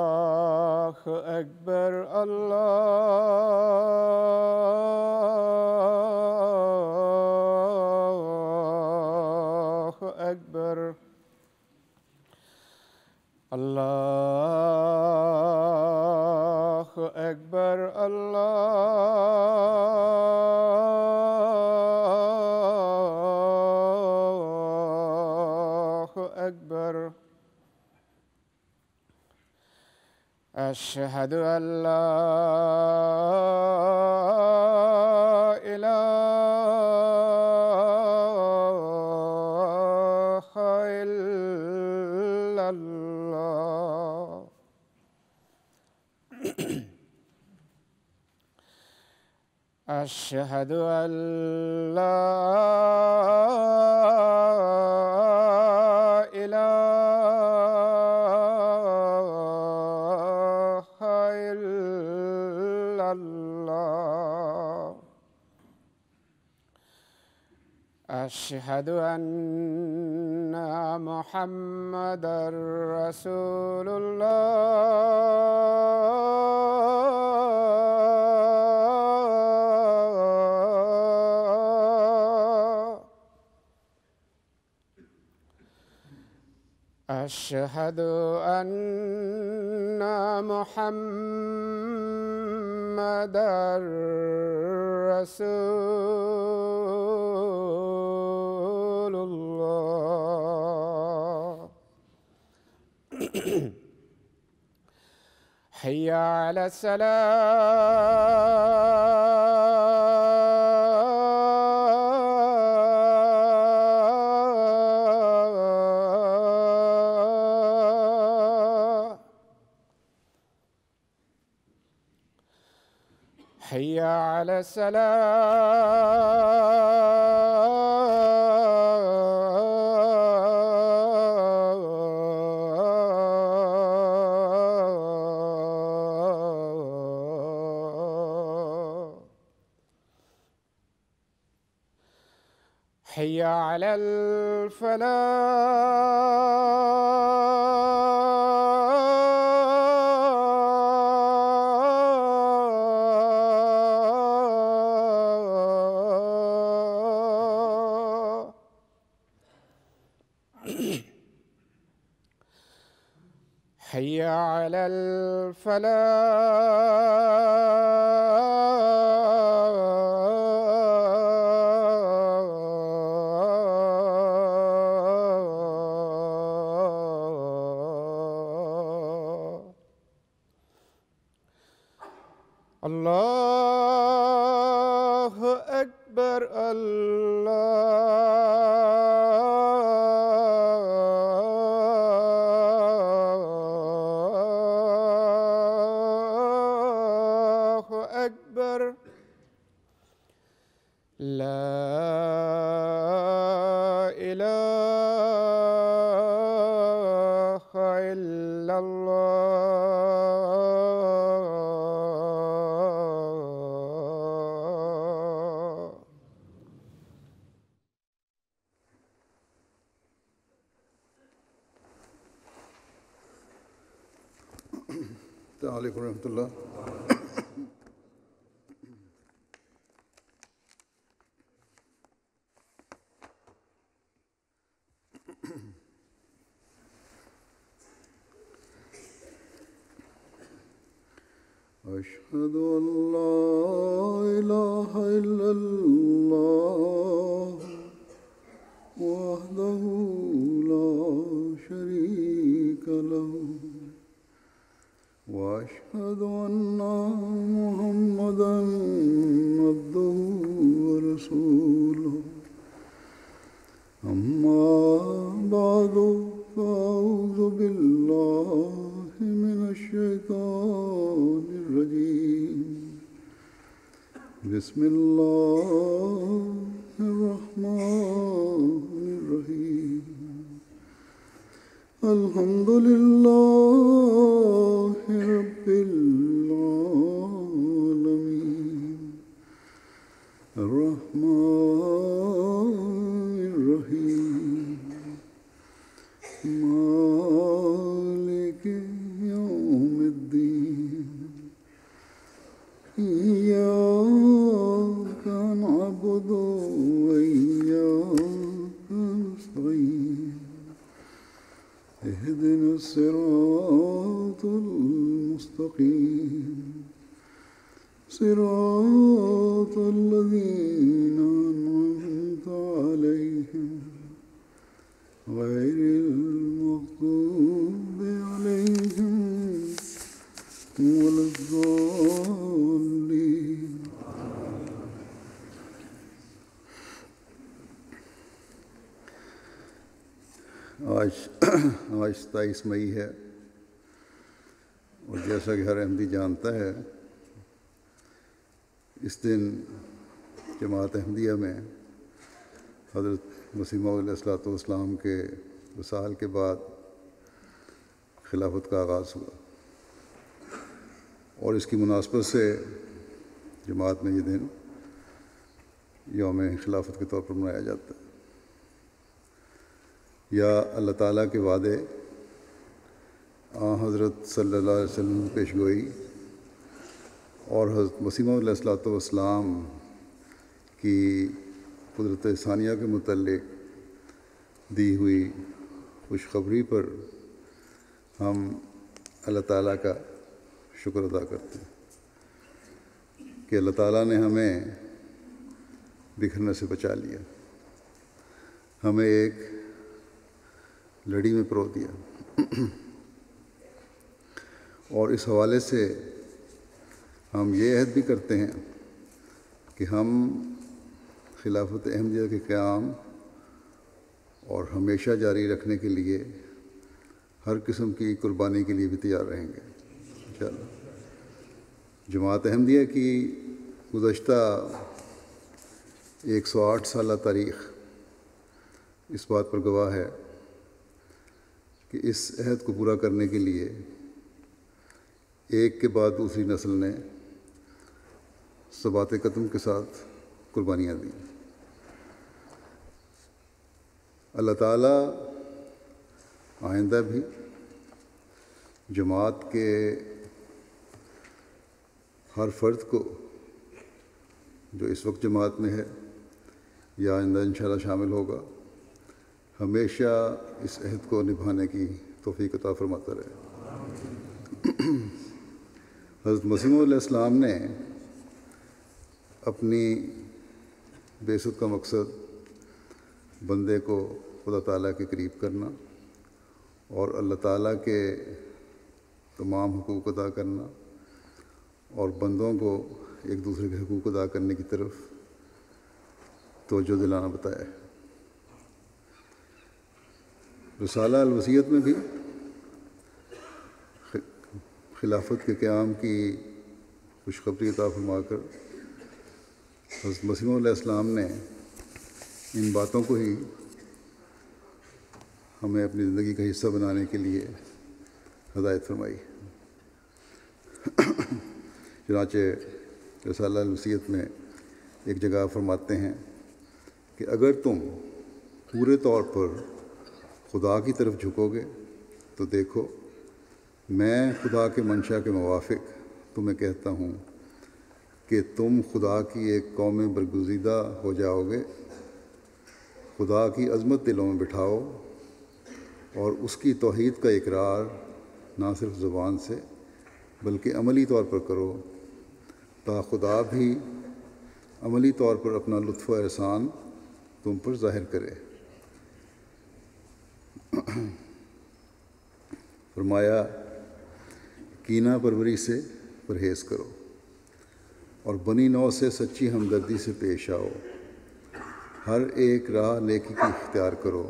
اللہ اکبر اللہ اکبر اللہ اکبر اللہ اکبر أشهد أن لا إله إلا الله أشهد أن لا أشهد أن محمدًا رسول الله أشهد أن محمدًا رسول الله حي على الصلاة حي على السلام حي على الفلاح حي على الفلاح الله أكبر الله أكبر لا إله إلا الله السلام علیکم ورحمۃ اللہ۔ أشهد أن لا إله إلا الله وحده لا شريك له وأشهد أن محمدًا عبده ورسوله أما بعد فأعوذ بالله من الشيطان الرجيم بسم الله الرحمن الرحيم الحمد لله رب العالمين الرحمن الرحيم مالك يوم الدين إياك نعبد وإياك نستعين اهدنا الصراط المستقيم صراط الذين أنعمت عليهم غير المغضوب عليهم ولا الضالين. آج 27 مئی ہے اور جیسا کہ ہر احمدی جانتا ہے اس دن جماعت احمدیہ میں حضرت مسیح موعود علیہ الصلوۃ والسلام کے وصال کے بعد خلافت کا آغاز ہوا اور اس کی مناسبت سے جماعت میں یہ دن یوم خلافت کے طور پر منایا جاتا ہے. یا اللہ تعالیٰ کے وعدے، حضرت صلی اللہ علیہ وسلم کی پیش گوئی اور حضرت مسیح موعود علیہ الصلوۃ والسلام کی قدرت ثانیہ کے متعلق دی ہوئی خوشخبری پر ہم اللہ تعالیٰ کا شکر ادا کرتے ہیں کہ اللہ تعالیٰ نے ہمیں بکھرنے سے بچا لیا، ہمیں ایک لڑی میں پرو دیا. اور اس حوالے سے ہم یہ عہد بھی کرتے ہیں کہ ہم خلافت احمدیہ کے قیام اور ہمیشہ جاری رکھنے کے لیے ہر قسم کی قربانی کے لیے بھی تیار رہیں گے انشاءاللہ. جماعت احمدیہ کی گزشتہ 108 سالہ تاریخ اس بات پر گواہ ہے کہ اس عہد کو پورا کرنے کے لیے ایک کے بعد دوسری نسل نے ثبات قدم کے ساتھ قربانیاں دیں. اللہ تعالیٰ آئندہ بھی جماعت کے ہر فرد کو جو اس وقت جماعت میں ہے یا آئندہ انشاءاللہ شامل ہوگا ہمیشہ اس عہد کو نبھانے کی توفیق عطا فرماتا رہے. حضرت مسیح موعود علیہ السلام نے اپنی بعثت کا مقصد بندے کو خدا تعالیٰ کے قریب کرنا اور اللہ تعالیٰ کے تمام حقوق ادا کرنا اور بندوں کو ایک دوسرے کے حقوق ادا کرنے کی طرف توجہ دلانا بتایا ہے. رسالہ الوصیت میں بھی خلافت کے قیام کی خوشخبری عطا فرما کر حضرت مسیح موعود علیہ السلام نے ان باتوں کو ہی ہمیں اپنی زندگی کا حصہ بنانے کے لیے ہدایت فرمائی. چنانچہ رسالہ الوصیت میں ایک جگہ فرماتے ہیں کہ اگر تم پورے طور پر خدا کی طرف جھکو گے تو دیکھو میں خدا کے منشا کے موافق تمہیں کہتا ہوں کہ تم خدا کی ایک قوم برگزیدہ ہو جاؤ گے. خدا کی عظمت دلوں میں بٹھاؤ اور اس کی توحید کا اقرار نہ صرف زبان سے بلکہ عملی طور پر کرو تا خدا بھی عملی طور پر اپنا لطف و احسان تم پر ظاہر کرے. فرمایا کینہ پروری سے پرہیز کرو اور بنی نوع سے سچی ہمدردی سے پیش آؤ. ہر ایک راہ نیکی کی اختیار کرو،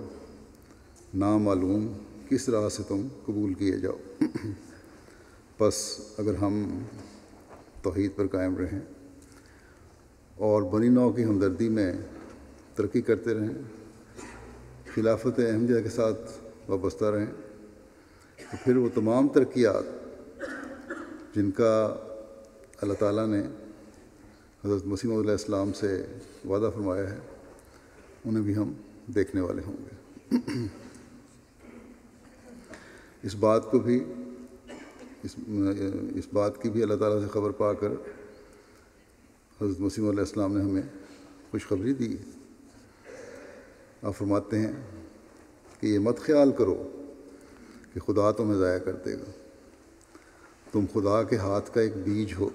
نامعلوم کس راہ سے تم قبول کیے جاؤ. پس اگر ہم توحید پر قائم رہیں اور بنی نوع کی ہمدردی میں ترقی کرتے رہیں، خلافت احمدیہ کے ساتھ وابستہ رہیں تو پھر وہ تمام ترقیات جن کا اللہ تعالیٰ نے حضرت مسیح موعود علیہ السلام سے وعدہ فرمایا ہے انہیں بھی ہم دیکھنے والے ہوں گے۔ اس بات کی بھی اللہ تعالیٰ سے خبر پا کر حضرت مسیح موعود علیہ السلام نے ہمیں خوشخبری دی۔ آپ فرماتے ہیں کہ یہ مت خیال کرو کہ خدا تمہیں ضائع کر دے گا، تم خدا کے ہاتھ کا ایک بیج ہو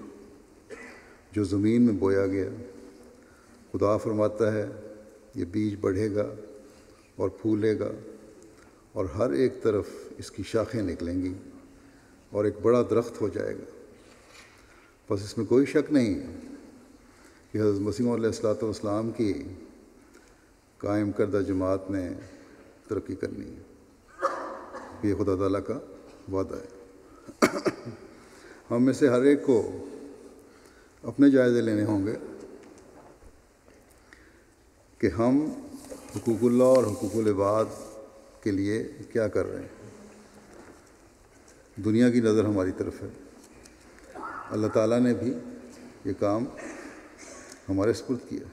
جو زمین میں بویا گیا۔ خدا فرماتا ہے یہ بیج بڑھے گا اور پھولے گا اور ہر ایک طرف اس کی شاخیں نکلیں گی اور ایک بڑا درخت ہو جائے گا۔ بس اس میں کوئی شک نہیں کہ حضرت مسیح موعود علیہ السلام کی قائم کردہ جماعت نے ترقی کرنی ہے۔ یہ خدا تعالیٰ کا وعدہ ہے۔ ہم میں سے ہر ایک کو اپنے جائزے لینے ہوں گے کہ ہم حقوق اللہ اور حقوق العباد کے لیے کیا کر رہے ہیں۔ دنیا کی نظر ہماری طرف ہے، اللہ تعالیٰ نے بھی یہ کام ہمارے سپرد کیا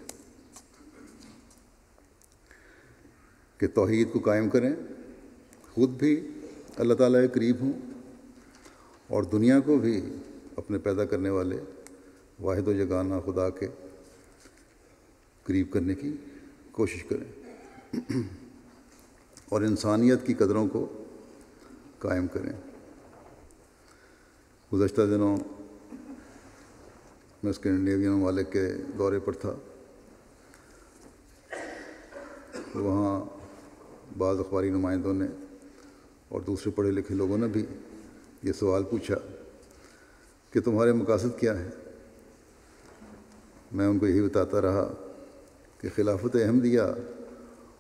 کہ توحید کو قائم کریں، خود بھی اللہ تعالیٰ کے قریب ہوں اور دنیا کو بھی اپنے پیدا کرنے والے واحد و یگانہ خدا کے قریب کرنے کی کوشش کریں اور انسانیت کی قدروں کو قائم کریں۔ گزشتہ دنوں میں اسکینڈینیوین ممالک کے دورے پر تھا، وہاں بعض اخباری نمائندوں نے اور دوسرے پڑھے لکھے لوگوں نے بھی یہ سوال پوچھا کہ تمہارے مقاصد کیا ہیں؟ میں ان کو یہی بتاتا رہا کہ خلافت احمدیہ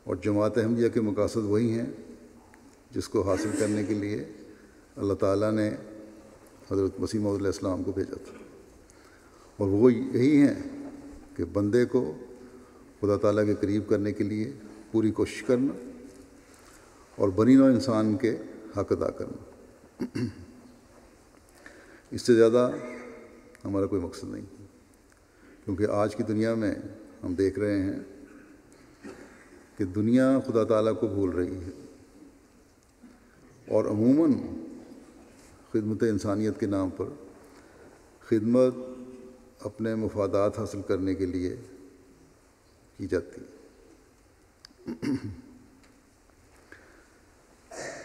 اور جماعت احمدیہ کے مقاصد وہی ہیں جس کو حاصل کرنے کے لیے اللہ تعالیٰ نے حضرت مسیح موعود علیہ السلام کو بھیجا تھا، اور وہ یہی ہیں کہ بندے کو خدا تعالیٰ کے قریب کرنے کے لیے پوری کوشش کرنا اور بنی نوع انسان کے حق ادا کرنا۔ اس سے زیادہ ہمارا کوئی مقصد نہیں، کیونکہ آج کی دنیا میں ہم دیکھ رہے ہیں کہ دنیا خدا تعالیٰ کو بھول رہی ہے اور عموماً خدمت انسانیت کے نام پر خدمت اپنے مفادات حاصل کرنے کے لیے کی جاتی ہے،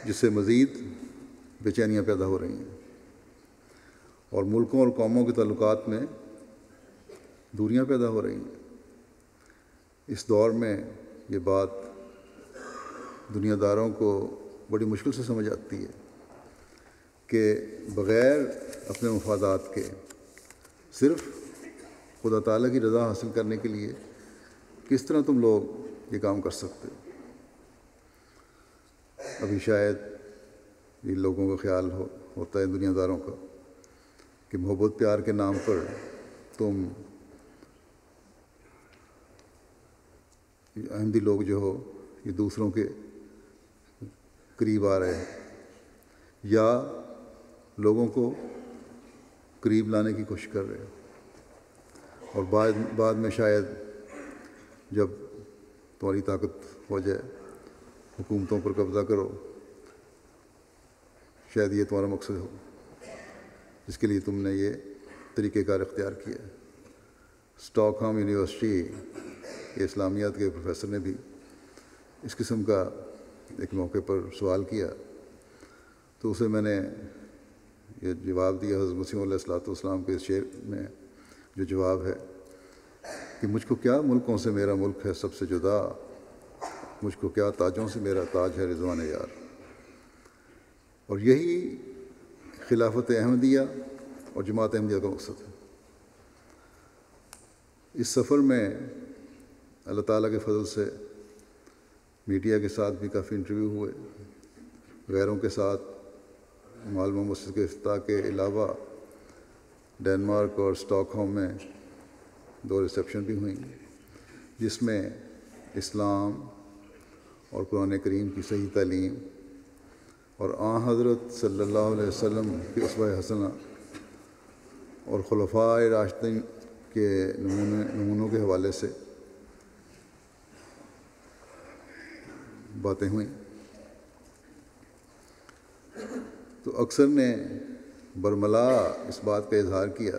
جس سے مزید بے چینیاں پیدا ہو رہی ہیں اور ملکوں اور قوموں کے تعلقات میں دوریاں پیدا ہو رہی ہیں۔ اس دور میں یہ بات دنیا داروں کو بڑی مشکل سے سمجھ آتی ہے کہ بغیر اپنے مفادات کے صرف خدا تعالیٰ کی رضا حاصل کرنے کے لیے کس طرح تم لوگ یہ کام کر سکتے ہو۔ ابھی شاید یہ لوگوں کا خیال ہوتا ہے دنیا داروں کا کہ محبت پیار کے نام پر تم احمدی لوگ جو ہو یہ دوسروں کے قریب آ رہے ہیں یا لوگوں کو قریب لانے کی کوشش کر رہے ہیں، اور بعد میں شاید جب تمہاری طاقت ہو جائے حکومتوں پر قبضہ کرو، شاید یہ تمہارا مقصد ہو جس کے لیے تم نے یہ طریقہ کار اختیار کیا۔ اسٹاک ہوم یونیورسٹی کے اسلامیات کے پروفیسر نے بھی اس قسم کا ایک موقع پر سوال کیا، تو اسے میں نے یہ جواب دیا حضرت مسیح علیہ السلام کے اس شعر میں جو جواب ہے کہ مجھ کو کیا ملکوں سے میرا ملک ہے سب سے جدا، مجھ کو کیا تاجوں سے میرا تاج ہے رضوان یار۔ اور یہی خلافت احمدیہ اور جماعت احمدیہ کا مقصد ہے۔ اس سفر میں اللہ تعالیٰ کے فضل سے میڈیا کے ساتھ بھی کافی انٹرویو ہوئے، غیروں کے ساتھ معلومہ مسجد کے افتتاح کے علاوہ ڈنمارک اور اسٹاک ہوم میں 2 ریسیپشن بھی ہوئیں جس میں اسلام اور قرآن کریم کی صحیح تعلیم اور آن حضرت صلی اللہ علیہ وسلم کی اسوہ حسنہ اور خلفائے راشدین کے نمونوں کے حوالے سے باتیں ہوئیں، تو اکثر نے برملا اس بات کا اظہار کیا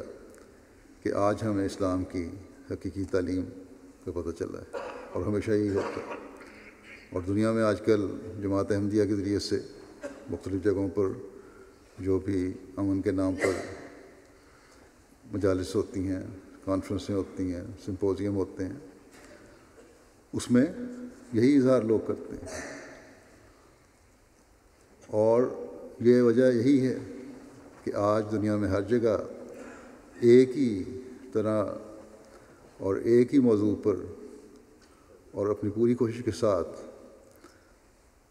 کہ آج ہمیں اسلام کی حقیقی تعلیم کا پتہ چلا ہے، اور ہمیشہ یہی ہوتا ہے۔ اور دنیا میں آج کل جماعت احمدیہ کے ذریعے سے مختلف جگہوں پر جو بھی امن کے نام پر مجالس ہوتی ہیں، کانفرنسیں ہوتی ہیں، سمپوزیم ہوتے ہیں، اس میں یہی اظہار لوگ کرتے ہیں، اور یہ وجہ یہی ہے کہ آج دنیا میں ہر جگہ ایک ہی طرح اور ایک ہی موضوع پر اور اپنی پوری کوشش کے ساتھ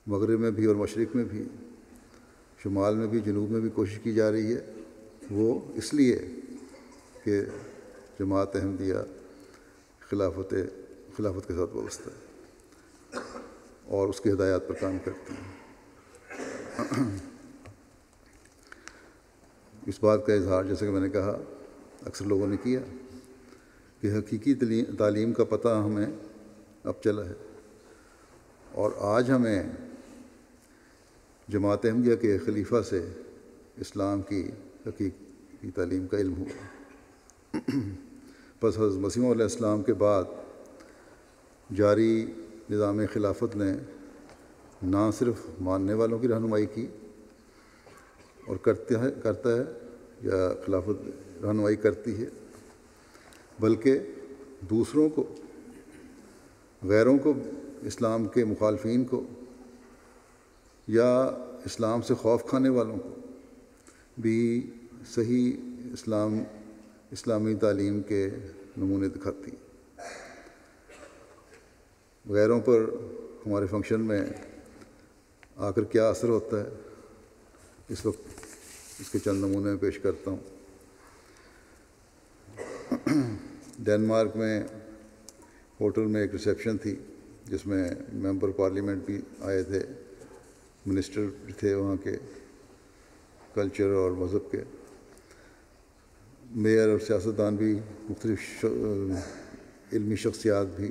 مغرب میں بھی اور مشرق میں بھی، شمال میں بھی، جنوب میں بھی کوشش کی جا رہی ہے، وہ اس لیے کہ جماعت احمدیہ خلافت کے ساتھ وابستہ ہے اور اس کی ہدایات پر کام کرتی ہے۔ اس بات کا اظہار، جیسے کہ میں نے کہا، اکثر لوگوں نے کیا کہ حقیقی تعلیم کا پتہ ہمیں اب چلا ہے، اور آج ہمیں جماعت احمدیہ کے خلیفہ سے اسلام کی حقیقی تعلیم کا علم ہوا۔ پس حضرت مسیح علیہ السلام کے بعد جاری نظام خلافت نے نہ صرف ماننے والوں کی رہنمائی کی اور کرتا ہے یا خلافت رہنمائی کرتی ہے، بلکہ دوسروں کو، غیروں کو، اسلام کے مخالفین کو یا اسلام سے خوف کھانے والوں کو بھی صحیح اسلامی تعلیم کے نمونے دکھاتی ہے۔ غیروں پر ہمارے فنکشن میں آ کر کیا اثر ہوتا ہے، اس وقت اس کے چند نمونے میں پیش کرتا ہوں۔ ڈنمارک میں ہوٹل میں ایک ریسیپشن تھی جس میں ممبر پارلیمنٹ بھی آئے تھے، منسٹر بھی تھے وہاں کے کلچر اور مذہب کے، میئر اور سیاستدان بھی، مختلف علمی شخصیات بھی،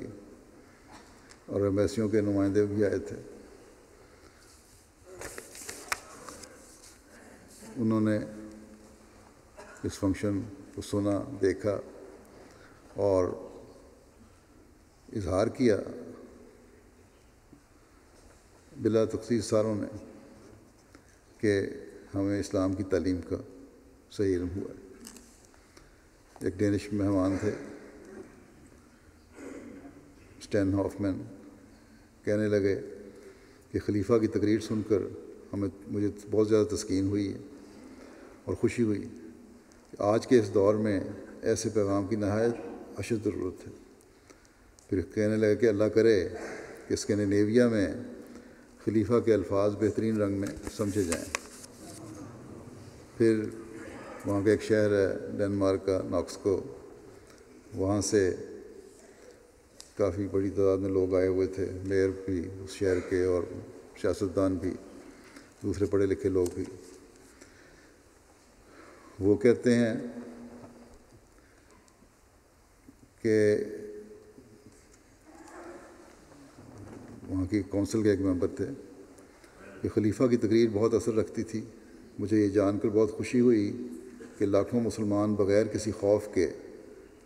اور ایمبیسیوں کے نمائندے بھی آئے تھے۔ انہوں نے اس فنکشن کو سنا، دیکھا اور اظہار کیا بلا تخصیص ساروں نے کہ ہمیں اسلام کی تعلیم کا صحیح علم ہوا ہے۔ ایک ڈینش مہمان تھے، اسٹین ہافمین، کہنے لگے کہ خلیفہ کی تقریر سن کر مجھے بہت زیادہ تسکین ہوئی ہے اور خوشی ہوئی کہ آج کے اس دور میں ایسے پیغام کی نہایت اشد ضرورت ہے۔ پھر کہنے لگے کہ اللہ کرے کہ اسکینڈینیویا میں خلیفہ کے الفاظ بہترین رنگ میں سمجھے جائیں۔ پھر وہاں کا ایک شہر ہے ڈنمارک کا، ناکسکو، وہاں سے کافی بڑی تعداد میں لوگ آئے ہوئے تھے، میئر بھی اس شہر کے اور سیاستدان بھی، دوسرے پڑھے لکھے لوگ بھی۔ وہ کہتے ہیں کہ وہاں کی کونسل کے ایک ممبر تھے کہ خلیفہ کی تقریر بہت اثر رکھتی تھی، مجھے یہ جان کر بہت خوشی ہوئی کہ لاکھوں مسلمان بغیر کسی خوف کے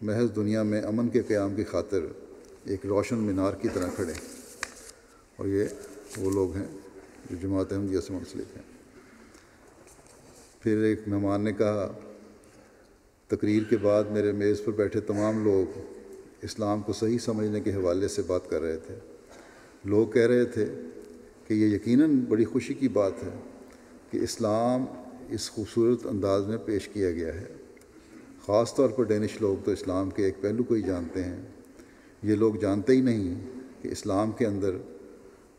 محض دنیا میں امن کے قیام کی خاطر ایک روشن مینار کی طرح کھڑے، اور یہ وہ لوگ ہیں جو جماعت احمدیہ سے منسلک ہیں۔ پھر ایک مہمان نے کہا، تقریر کے بعد میرے میز پر بیٹھے تمام لوگ اسلام کو صحیح سمجھنے کے حوالے سے بات کر رہے تھے۔ لوگ کہہ رہے تھے کہ یہ یقیناً بڑی خوشی کی بات ہے کہ اسلام اس خوبصورت انداز میں پیش کیا گیا ہے۔ خاص طور پر ڈینش لوگ تو اسلام کے ایک پہلو کو ہی جانتے ہیں، یہ لوگ جانتے ہی نہیں کہ اسلام کے اندر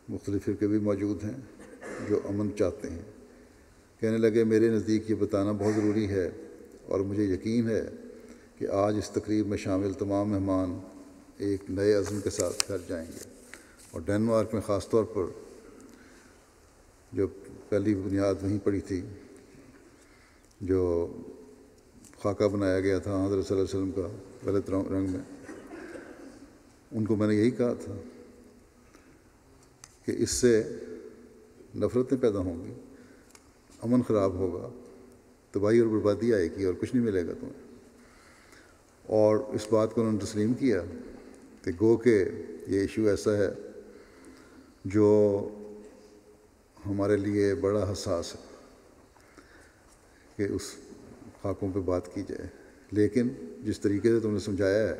مختلف فرقے بھی موجود ہیں جو امن چاہتے ہیں۔ کہنے لگے، میرے نزدیک یہ بتانا بہت ضروری ہے اور مجھے یقین ہے کہ آج اس تقریب میں شامل تمام مہمان ایک نئے عزم کے ساتھ گھر جائیں گے، اور ڈنمارک میں خاص طور پر جو پہلی بنیاد وہیں پڑی تھی، جو خاکہ بنایا گیا تھا حضرت صلی اللہ علیہ وسلم کا غلط رنگ میں، ان کو میں نے یہی کہا تھا کہ اس سے نفرتیں پیدا ہوں گی، امن خراب ہوگا، تباہی اور بربادی آئے گی اور کچھ نہیں ملے گا تمہیں۔ اور اس بات کو انہوں نے تسلیم کیا کہ گو کہ یہ ایشو ایسا ہے جو ہمارے لیے بڑا حساس ہے کہ اس خاکوں پہ بات کی جائے، لیکن جس طریقے سے تم نے سمجھایا ہے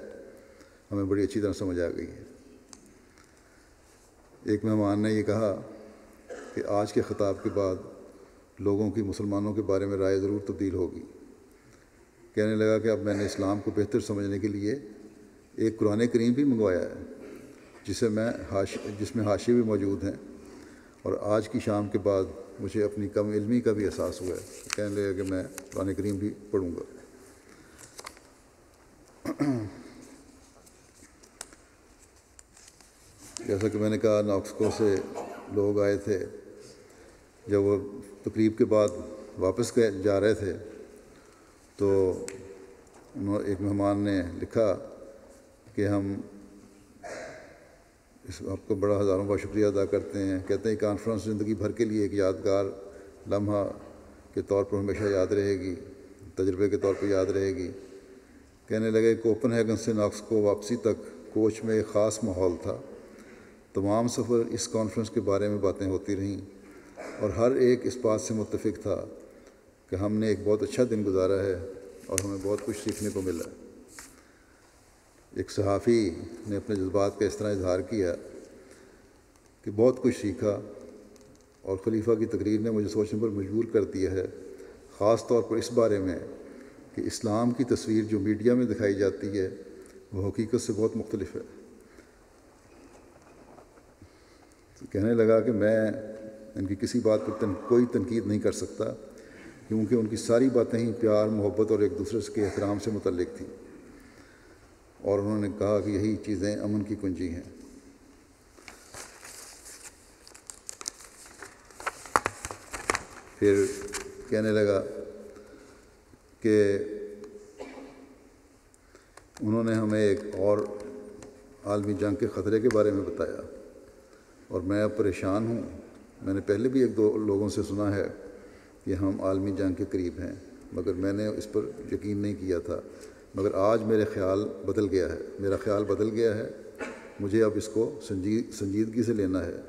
ہمیں بڑی اچھی طرح سمجھ آ گئی ہے۔ ایک مہمان نے یہ کہا کہ آج کے خطاب کے بعد لوگوں کی مسلمانوں کے بارے میں رائے ضرور تبدیل ہوگی۔ کہنے لگا کہ اب میں نے اسلام کو بہتر سمجھنے کے لیے ایک قرآن کریم بھی منگوایا ہے جس میں حاشیے بھی موجود ہیں، اور آج کی شام کے بعد مجھے اپنی کم علمی کا بھی احساس ہوا ہے۔ کہنے لگا کہ میں قرآن کریم بھی پڑھوں گا۔ جیسا کہ میں نے کہا، ناکسکو سے لوگ آئے تھے، جب وہ تقریب کے بعد واپس جا رہے تھے تو ایک مہمان نے لکھا کہ ہم آپ کو بڑا ہزاروں بار شکریہ ادا کرتے ہیں۔ کہتے ہیں کانفرنس زندگی بھر کے لیے ایک یادگار لمحہ کے طور پر ہمیشہ یاد رہے گی، تجربے کے طور پر یاد رہے گی۔ کہنے لگے کوپن ہیگن سے ناکسکو واپسی تک کوچ میں ایک خاص ماحول تھا۔ تمام سفر اس کانفرنس کے بارے میں باتیں ہوتی رہیں اور ہر ایک اس بات سے متفق تھا کہ ہم نے ایک بہت اچھا دن گزارا ہے اور ہمیں بہت کچھ سیکھنے کو ملا ہے۔ ایک صحافی نے اپنے جذبات کا اس طرح اظہار کیا کہ بہت کچھ سیکھا اور خلیفہ کی تقریر نے مجھے سوچنے پر مجبور کر دیا ہے، خاص طور پر اس بارے میں کہ اسلام کی تصویر جو میڈیا میں دکھائی جاتی ہے وہ حقیقت سے بہت مختلف ہے۔ کہنے لگا کہ میں ان کی کسی بات پر کوئی تنقید نہیں کر سکتا، کیونکہ ان کی ساری باتیں ہی پیار، محبت اور ایک دوسرے کے احترام سے متعلق تھیں، اور انہوں نے کہا کہ یہی چیزیں امن کی کنجی ہیں۔ پھر کہنے لگا کہ انہوں نے ہمیں ایک اور عالمی جنگ کے خطرے کے بارے میں بتایا، اور میں اب پریشان ہوں۔ میں نے پہلے بھی ایک دو لوگوں سے سنا ہے کہ ہم عالمی جنگ کے قریب ہیں، مگر میں نے اس پر یقین نہیں کیا تھا، مگر آج میرا خیال بدل گیا ہے۔ مجھے اب اس کو سنجیدگی سے لینا ہے۔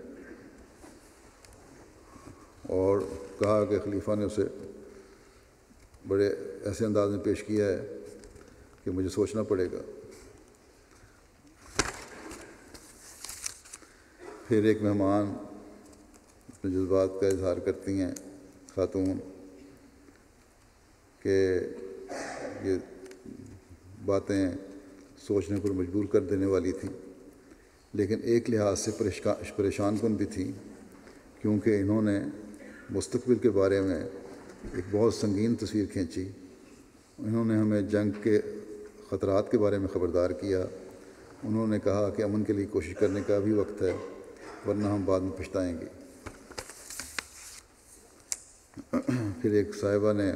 اور کہا کہ خلیفہ نے اسے بڑے ایسے انداز میں پیش کیا ہے کہ مجھے سوچنا پڑے گا۔ پھر ایک مہمان اپنے جذبات کا اظہار کرتی ہیں، خاتون، کہ یہ باتیں سوچنے پر مجبور کر دینے والی تھیں، لیکن ایک لحاظ سے پریشان کن بھی تھیں، کیونکہ انہوں نے مستقبل کے بارے میں ایک بہت سنگین تصویر کھینچی۔ انہوں نے ہمیں جنگ کے خطرات کے بارے میں خبردار کیا۔ انہوں نے کہا کہ امن کے لیے کوشش کرنے کا بھی وقت ہے، ورنہ ہم بعد میں پچھتائیں گے۔ پھر ایک صاحبہ نے،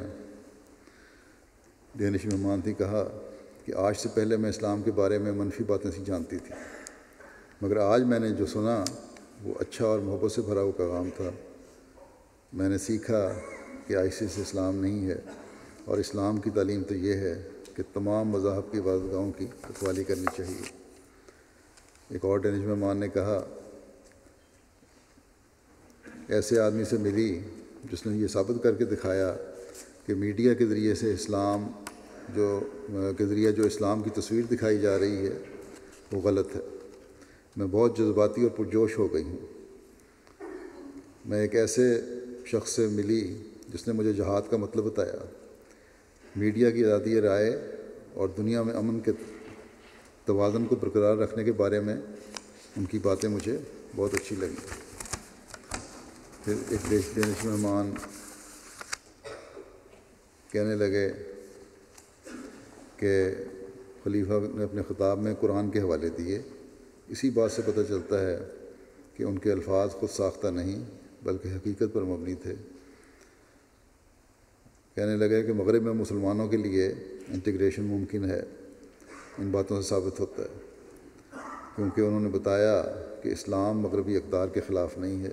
ڈینش مہمان تھی، کہا کہ آج سے پہلے میں اسلام کے بارے میں منفی باتیں سی جانتی تھی، مگر آج میں نے جو سنا وہ اچھا اور محبت سے بھرا ہوا پیغام تھا۔ میں نے سیکھا کہ ISIS اسلام نہیں ہے، اور اسلام کی تعلیم تو یہ ہے کہ تمام مذاہب کی عبادتگاہوں کی رکھوالی کرنی چاہیے۔ ایک اور ڈینش مہمان نے کہا ایسے آدمی سے ملی جس نے یہ ثابت کر کے دکھایا کہ میڈیا کے ذریعے سے جو اسلام کی تصویر دکھائی جا رہی ہے وہ غلط ہے۔ میں بہت جذباتی اور پرجوش ہو گئی ہوں۔ میں ایک ایسے شخص سے ملی جس نے مجھے جہاد کا مطلب بتایا۔ میڈیا کی آزادی رائے اور دنیا میں امن کے توازن کو برقرار رکھنے کے بارے میں ان کی باتیں مجھے بہت اچھی لگیں۔ پھر ایک ڈینش مہمان کہنے لگے کہ خلیفہ نے اپنے خطاب میں قرآن کے حوالے دیے۔ اسی بات سے پتہ چلتا ہے کہ ان کے الفاظ خود ساختہ نہیں بلکہ حقیقت پر مبنی تھے۔ کہنے لگے کہ مغرب میں مسلمانوں کے لیے انٹیگریشن ممکن ہے، ان باتوں سے ثابت ہوتا ہے، کیونکہ انہوں نے بتایا کہ اسلام مغربی اقدار کے خلاف نہیں ہے،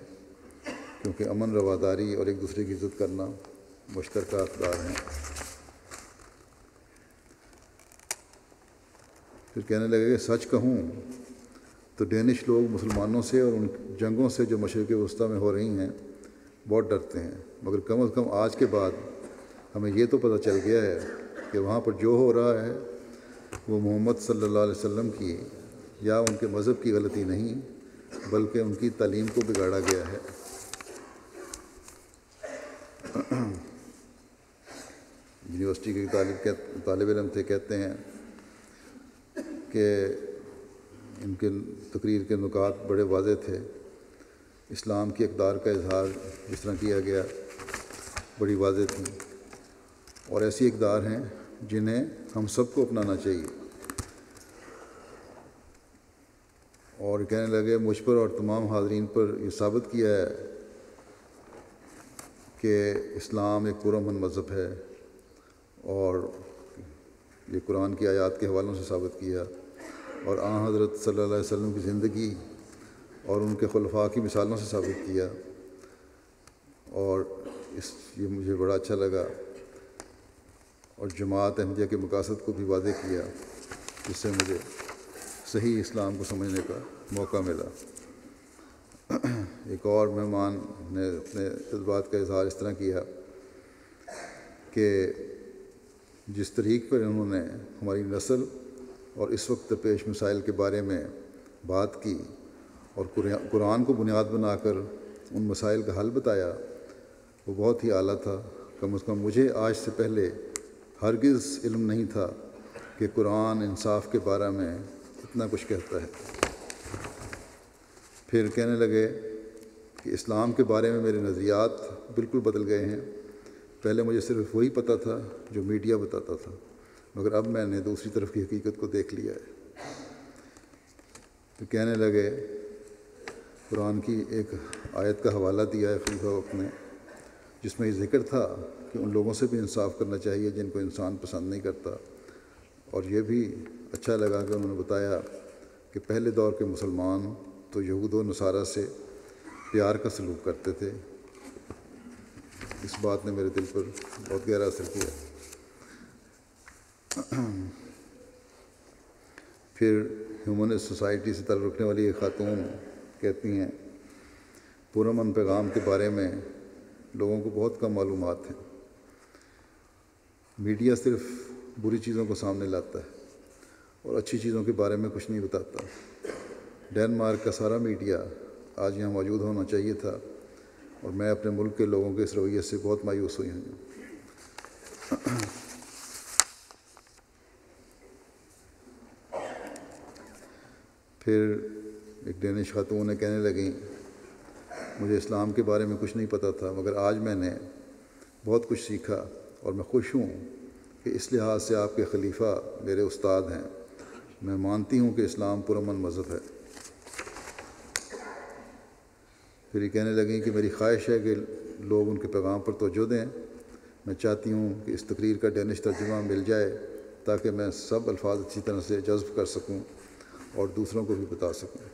کیونکہ امن، رواداری اور ایک دوسرے کی عزت کرنا مشترکہ اقدار ہیں۔ پھر کہنے لگے کہ سچ کہوں تو ڈینش لوگ مسلمانوں سے اور ان جنگوں سے جو مشرق وسطیٰ میں ہو رہی ہیں بہت ڈرتے ہیں، مگر کم از کم آج کے بعد ہمیں یہ تو پتہ چل گیا ہے کہ وہاں پر جو ہو رہا ہے وہ محمد صلی اللہ علیہ وسلم کی یا ان کے مذہب کی غلطی نہیں، بلکہ ان کی تعلیم کو بگاڑا گیا ہے۔ یونیورسٹی کے طالب علم تھے، کہتے ہیں کہ ان کے تقریر کے نکات بڑے واضح تھے۔ اسلام کی اقدار کا اظہار جس طرح کیا گیا بڑی واضح تھی، اور ایسی اقدار ہیں جنہیں ہم سب کو اپنانا چاہیے۔ اور کہنے لگے مجھ پر اور تمام حاضرین پر یہ ثابت کیا ہے کہ اسلام ایک پرامن مذہب ہے، اور یہ قرآن کی آیات کے حوالوں سے ثابت کیا، اور آن حضرت صلی اللہ علیہ وسلم کی زندگی اور ان کے خلفاء کی مثالوں سے ثابت کیا، اور یہ مجھے بڑا اچھا لگا، اور جماعت احمدیہ کے مقاصد کو بھی واضح کیا، جس سے مجھے صحیح اسلام کو سمجھنے کا موقع ملا۔ ایک اور مہمان نے اپنے جذبات کا اظہار اس طرح کیا کہ جس طریق پر انہوں نے ہماری نسل اور اس وقت درپیش مسائل کے بارے میں بات کی اور قرآن کو بنیاد بنا کر ان مسائل کا حل بتایا، وہ بہت ہی اعلیٰ تھا۔ کم از کم مجھے آج سے پہلے ہرگز علم نہیں تھا کہ قرآن انصاف کے بارے میں اتنا کچھ کہتا ہے۔ پھر کہنے لگے کہ اسلام کے بارے میں میرے نظریات بالکل بدل گئے ہیں۔ پہلے مجھے صرف وہی پتہ تھا جو میڈیا بتاتا تھا، مگر اب میں نے دوسری طرف کی حقیقت کو دیکھ لیا ہے۔ تو کہنے لگے قرآن کی ایک آیت کا حوالہ دیا ہے خلیفہ وقت نے، جس میں یہ ذکر تھا کہ ان لوگوں سے بھی انصاف کرنا چاہیے جن کو انسان پسند نہیں کرتا، اور یہ بھی اچھا لگا کہ انہوں نے بتایا کہ پہلے دور کے مسلمان تو یہود و نصارہ سے پیار کا سلوک کرتے تھے۔ اس بات نے میرے دل پر بہت گہرا اثر کیا۔ پھر ہیومنسٹ سوسائٹی سے تعلق رکھنے والی ایک خاتون کہتی ہیں پرامن پیغام کے بارے میں لوگوں کو بہت کم معلومات ہیں۔ میڈیا صرف بری چیزوں کو سامنے لاتا ہے اور اچھی چیزوں کے بارے میں کچھ نہیں بتاتا۔ ڈنمارک کا سارا میڈیا آج یہاں موجود ہونا چاہیے تھا، اور میں اپنے ملک کے لوگوں کے اس رویے سے بہت مایوس ہوئی ہوں۔ پھر ایک ڈینش خاتون نے کہنے لگیں مجھے اسلام کے بارے میں کچھ نہیں پتہ تھا، مگر آج میں نے بہت کچھ سیکھا، اور میں خوش ہوں کہ اس لحاظ سے آپ کے خلیفہ میرے استاد ہیں۔ میں مانتی ہوں کہ اسلام پرامن مذہب ہے۔ پھر یہ کہنے لگیں کہ میری خواہش ہے کہ لوگ ان کے پیغام پر توجہ دیں۔ میں چاہتی ہوں کہ اس تقریر کا ڈینش ترجمہ مل جائے تاکہ میں سب الفاظ اچھی طرح سے جذب کر سکوں اور دوسروں کو بھی بتا سکوں۔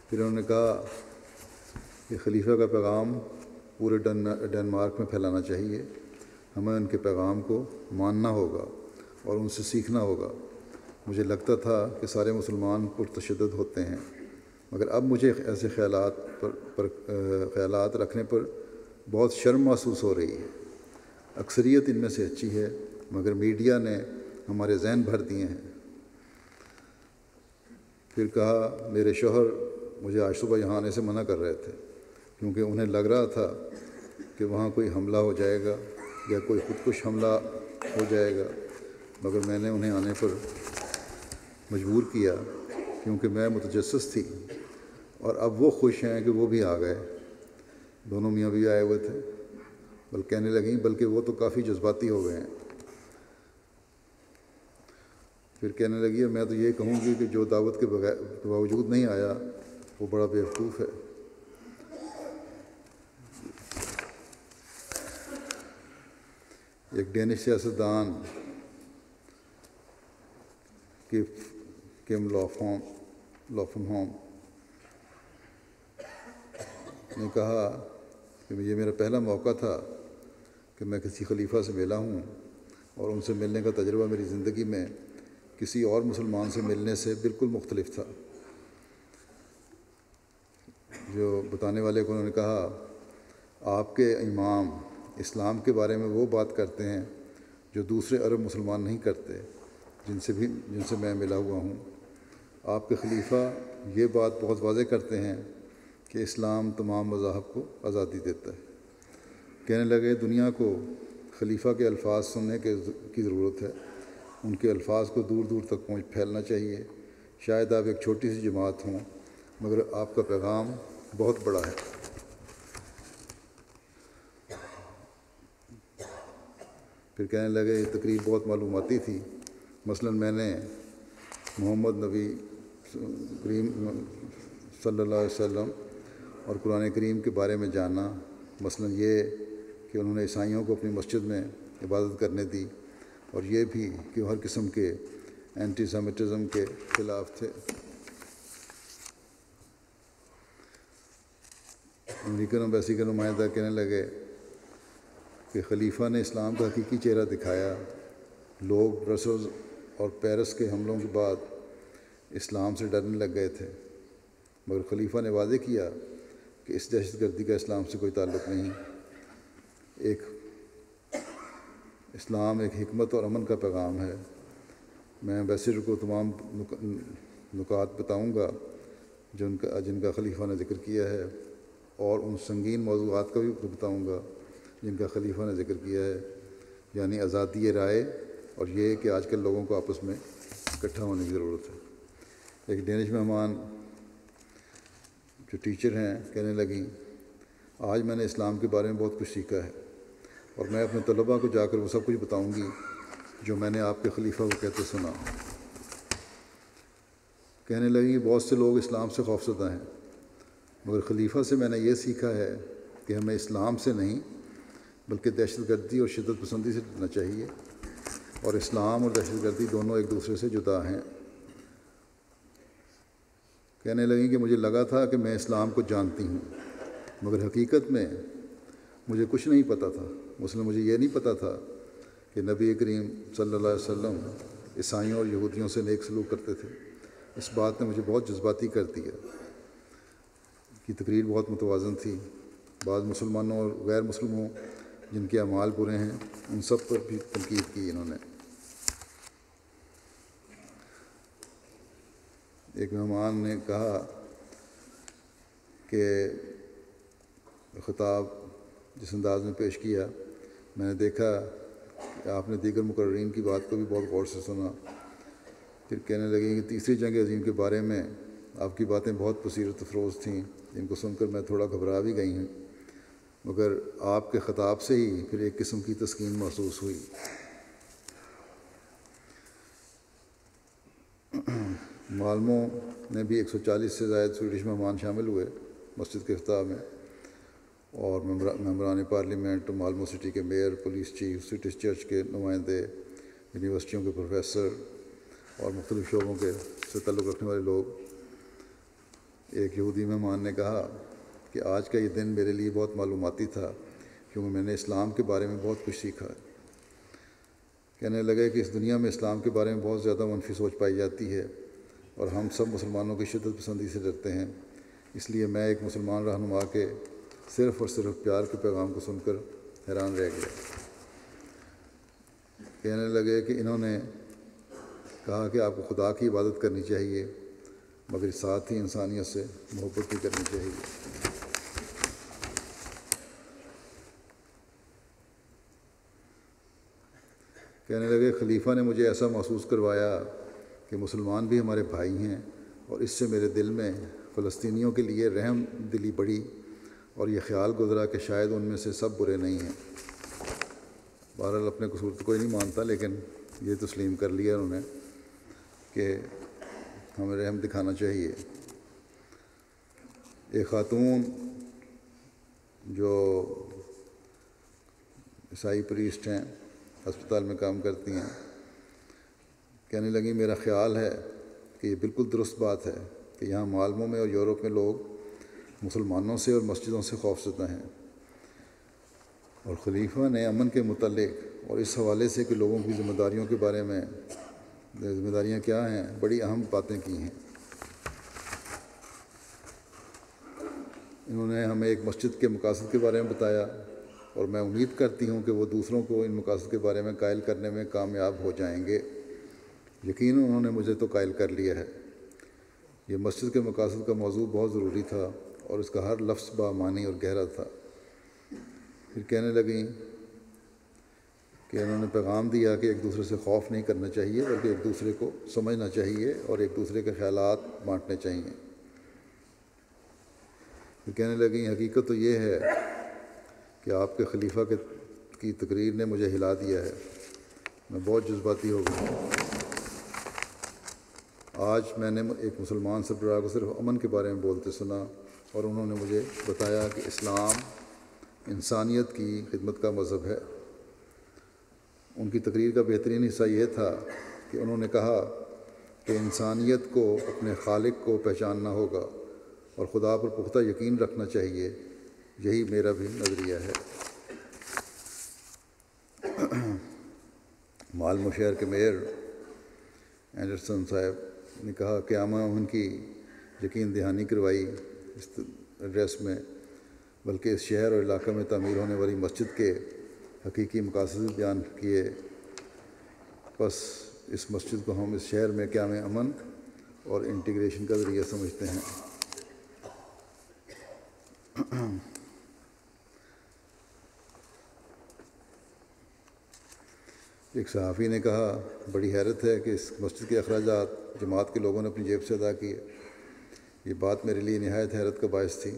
پھر انہوں نے کہا کہ خلیفہ کا پیغام پورے ڈنمارک میں پھیلانا چاہیے۔ ہمیں ان کے پیغام کو ماننا ہوگا اور ان سے سیکھنا ہوگا۔ مجھے لگتا تھا کہ سارے مسلمان پرتشدد ہوتے ہیں، مگر اب مجھے ایسے خیالات رکھنے پر بہت شرم محسوس ہو رہی ہے۔ اکثریت ان میں سے اچھی ہے، مگر میڈیا نے ہمارے ذہن بھر دیے ہیں۔ پھر کہا میرے شوہر مجھے آج صبح یہاں آنے سے منع کر رہے تھے، کیونکہ انہیں لگ رہا تھا کہ وہاں کوئی حملہ ہو جائے گا یا کوئی خودکش حملہ ہو جائے گا، مگر میں نے انہیں آنے پر مجبور کیا کیونکہ میں متجسس تھی، اور اب وہ خوش ہیں کہ وہ بھی آ گئے۔ دونوں میاں بھی آئے ہوئے تھے۔ بلکہ کہنے لگیں بلکہ وہ تو کافی جذباتی ہو گئے ہیں۔ پھر کہنے لگی میں تو یہ کہوں گی کہ جو دعوت کے باوجود نہیں آیا وہ بڑا بیوقوف ہے۔ ایک ڈینش سیاستدان کیم لافن ہوم نے کہا کہ یہ میرا پہلا موقع تھا کہ میں کسی خلیفہ سے ملا ہوں، اور ان سے ملنے کا تجربہ میری زندگی میں کسی اور مسلمان سے ملنے سے بالکل مختلف تھا۔ جو بتانے والے کو انہوں نے کہا، آپ کے امام اسلام کے بارے میں وہ بات کرتے ہیں جو دوسرے عرب مسلمان نہیں کرتے جن سے میں ملا ہوا ہوں۔ آپ کے خلیفہ یہ بات بہت واضح کرتے ہیں کہ اسلام تمام مذاہب کو آزادی دیتا ہے۔ کہنے لگے، دنیا کو خلیفہ کے الفاظ سننے کی ضرورت ہے، ان کے الفاظ کو دور دور تک پھیلنا چاہیے۔ شاید آپ ایک چھوٹی سی جماعت ہوں، مگر آپ کا پیغام بہت بڑا ہے۔ پھر کہنے لگے، یہ تقریب بہت معلوماتی تھی۔ مثلاً میں نے محمد نبی کریم صلی اللہ علیہ وسلم اور قرآن کریم کے بارے میں جانا، مثلاً یہ کہ انہوں نے عیسائیوں کو اپنی مسجد میں عبادت کرنے دی، اور یہ بھی کہ وہ ہر قسم کے اینٹی سیمیٹزم کے خلاف تھے۔ امریکن ایمبیسی کے نمائندہ کہنے لگے کہ خلیفہ نے اسلام کا حقیقی چہرہ دکھایا۔ لوگ برسلز اور پیرس کے حملوں کے بعد اسلام سے ڈرنے لگ گئے تھے، مگر خلیفہ نے واضح کیا کہ اس دہشت گردی کا اسلام سے کوئی تعلق نہیں۔ اسلام ایک حکمت اور امن کا پیغام ہے۔ میں ایمبیسڈر کو تمام نکات بتاؤں گا جن کا خلیفہ نے ذکر کیا ہے، اور ان سنگین موضوعات کا بھی بتاؤں گا جن کا خلیفہ نے ذکر کیا ہے، یعنی آزادی رائے اور یہ کہ آج کل لوگوں کو آپس میں اکٹھا ہونے کی ضرورت ہے۔ ایک ڈینش مہمان جو ٹیچر ہیں کہنے لگیں، آج میں نے اسلام کے بارے میں بہت کچھ سیکھا ہے، اور میں اپنے طلباء کو جا کر وہ سب کچھ بتاؤں گی جو میں نے آپ کے خلیفہ کو کہتے سنا۔ کہنے لگیں، بہت سے لوگ اسلام سے خوفزدہ ہیں، مگر خلیفہ سے میں نے یہ سیکھا ہے کہ ہمیں اسلام سے نہیں بلکہ دہشت گردی اور شدت پسندی سے ڈرنا چاہیے، اور اسلام اور دہشت گردی دونوں ایک دوسرے سے جدا ہیں۔ کہنے لگیں کہ مجھے لگا تھا کہ میں اسلام کو جانتی ہوں، مگر حقیقت میں مجھے کچھ نہیں پتہ تھا۔ مثلا مجھے یہ نہیں پتہ تھا کہ نبی کریم صلی اللہ علیہ وسلم عیسائیوں اور یہودیوں سے نیک سلوک کرتے تھے۔ اس بات نے مجھے بہت جذباتی کر دیا۔ کی تقریر بہت متوازن تھی۔ بعض مسلمانوں اور غیر مسلموں جن کے اعمال برے ہیں ان سب پر بھی تنقید کی انہوں نے۔ ایک مہمان نے کہا کہ خطاب جس انداز میں پیش کیا، میں نے دیکھا کہ آپ نے دیگر مقررین کی بات کو بھی بہت غور سے سنا۔ پھر کہنے لگے کہ تیسری جنگ عظیم کے بارے میں آپ کی باتیں بہت بصیرت افروز تھیں، جن کو سن کر میں تھوڑا گھبرا بھی گئی ہوں، مگر آپ کے خطاب سے ہی پھر ایک قسم کی تسکین محسوس ہوئی۔ مالمو میں بھی 140 سے زائد سویڈش مہمان شامل ہوئے مسجد کے افتتاح میں، اور ممبران پارلیمنٹ، مالمو سٹی کے mayor, police chief, city church کے نمائندے، یونیورسٹیوں کے پروفیسر اور مختلف شعبوں سے تعلق رکھنے والے لوگ۔ ایک یہودی مہمان نے کہا کہ آج کا یہ دن میرے لیے بہت معلوماتی تھا، کیونکہ میں نے اسلام کے بارے میں بہت کچھ سیکھا ہے۔ کہنے لگے کہ اس دنیا میں اسلام کے بارے میں بہت زیادہ منفی سوچ پائی جاتی ہے، اور ہم سب مسلمانوں کی شدت پسندی سے ڈرتے ہیں۔ اس لیے میں ایک مسلمان رہنما کے صرف اور صرف پیار کے پیغام کو سن کر حیران رہ گیا۔ کہنے لگے کہ انہوں نے کہا کہ آپ کو خدا کی عبادت کرنی چاہیے، مگر ساتھ ہی انسانیت سے محبت بھی کرنی چاہیے۔ کہنے لگے، خلیفہ نے مجھے ایسا محسوس کروایا کہ مسلمان بھی ہمارے بھائی ہیں، اور اس سے میرے دل میں فلسطینیوں کے لیے رحم دلی بڑھی، اور یہ خیال گزرا کہ شاید ان میں سے سب برے نہیں ہیں۔ بہرحال اپنے قصور تو کوئی نہیں مانتا، لیکن یہ تسلیم کر لیا انہوں نے کہ ہمیں رحم دکھانا چاہیے۔ ایک خاتون جو عیسائی پریسٹ ہیں ہسپتال میں کام کرتی ہیں، کہنے لگیں میرا خیال ہے کہ یہ بالکل درست بات ہے کہ یہاں معالموں میں اور یورپ میں لوگ مسلمانوں سے اور مسجدوں سے خوفزدہ ہیں، اور خلیفہ نے امن کے متعلق اور اس حوالے سے کہ لوگوں کی ذمہ داریوں کے بارے میں ذمہ داریاں کیا ہیں بڑی اہم باتیں کی ہیں۔ انہوں نے ہمیں ایک مسجد کے مقاصد کے بارے میں بتایا، اور میں امید کرتی ہوں کہ وہ دوسروں کو ان مقاصد کے بارے میں قائل کرنے میں کامیاب ہو جائیں گے۔ یقیناً انہوں نے مجھے تو قائل کر لیا ہے۔ یہ مسجد کے مقاصد کا موضوع بہت ضروری تھا اور اس کا ہر لفظ بامعنی اور گہرا تھا۔ پھر کہنے لگیں کہ انہوں نے پیغام دیا کہ ایک دوسرے سے خوف نہیں کرنا چاہیے بلکہ ایک دوسرے کو سمجھنا چاہیے اور ایک دوسرے کے خیالات بانٹنے چاہیے۔ پھر کہنے لگیں حقیقت تو یہ ہے کہ آپ کے خلیفہ کی تقریر نے مجھے ہلا دیا ہے، میں بہت جذباتی ہو گئی ہوں۔ آج میں نے ایک مسلمان سربراہ کو صرف امن کے بارے میں بولتے سنا، اور انہوں نے مجھے بتایا کہ اسلام انسانیت کی خدمت کا مذہب ہے۔ ان کی تقریر کا بہترین حصہ یہ تھا کہ انہوں نے کہا کہ انسانیت کو اپنے خالق کو پہچاننا ہوگا اور خدا پر پختہ یقین رکھنا چاہیے۔ یہی میرا بھی نظریہ ہے۔ معلم شہر کے میئر اینڈرسن صاحب نے کہا کہ عامہ ان کی یقین دہانی کروائی اس ایڈریس میں، بلکہ اس شہر اور علاقے میں تعمیر ہونے والی مسجد کے حقیقی مقاصد بیان کیے۔ بس اس مسجد کو ہم اس شہر میں قیام امن اور انٹیگریشن کا ذریعہ سمجھتے ہیں۔ ایک صحافی نے کہا بڑی حیرت ہے کہ اس مسجد کے اخراجات جماعت کے لوگوں نے اپنی جیب سے ادا کیے۔ یہ بات میرے لیے نہایت حیرت کا باعث تھی،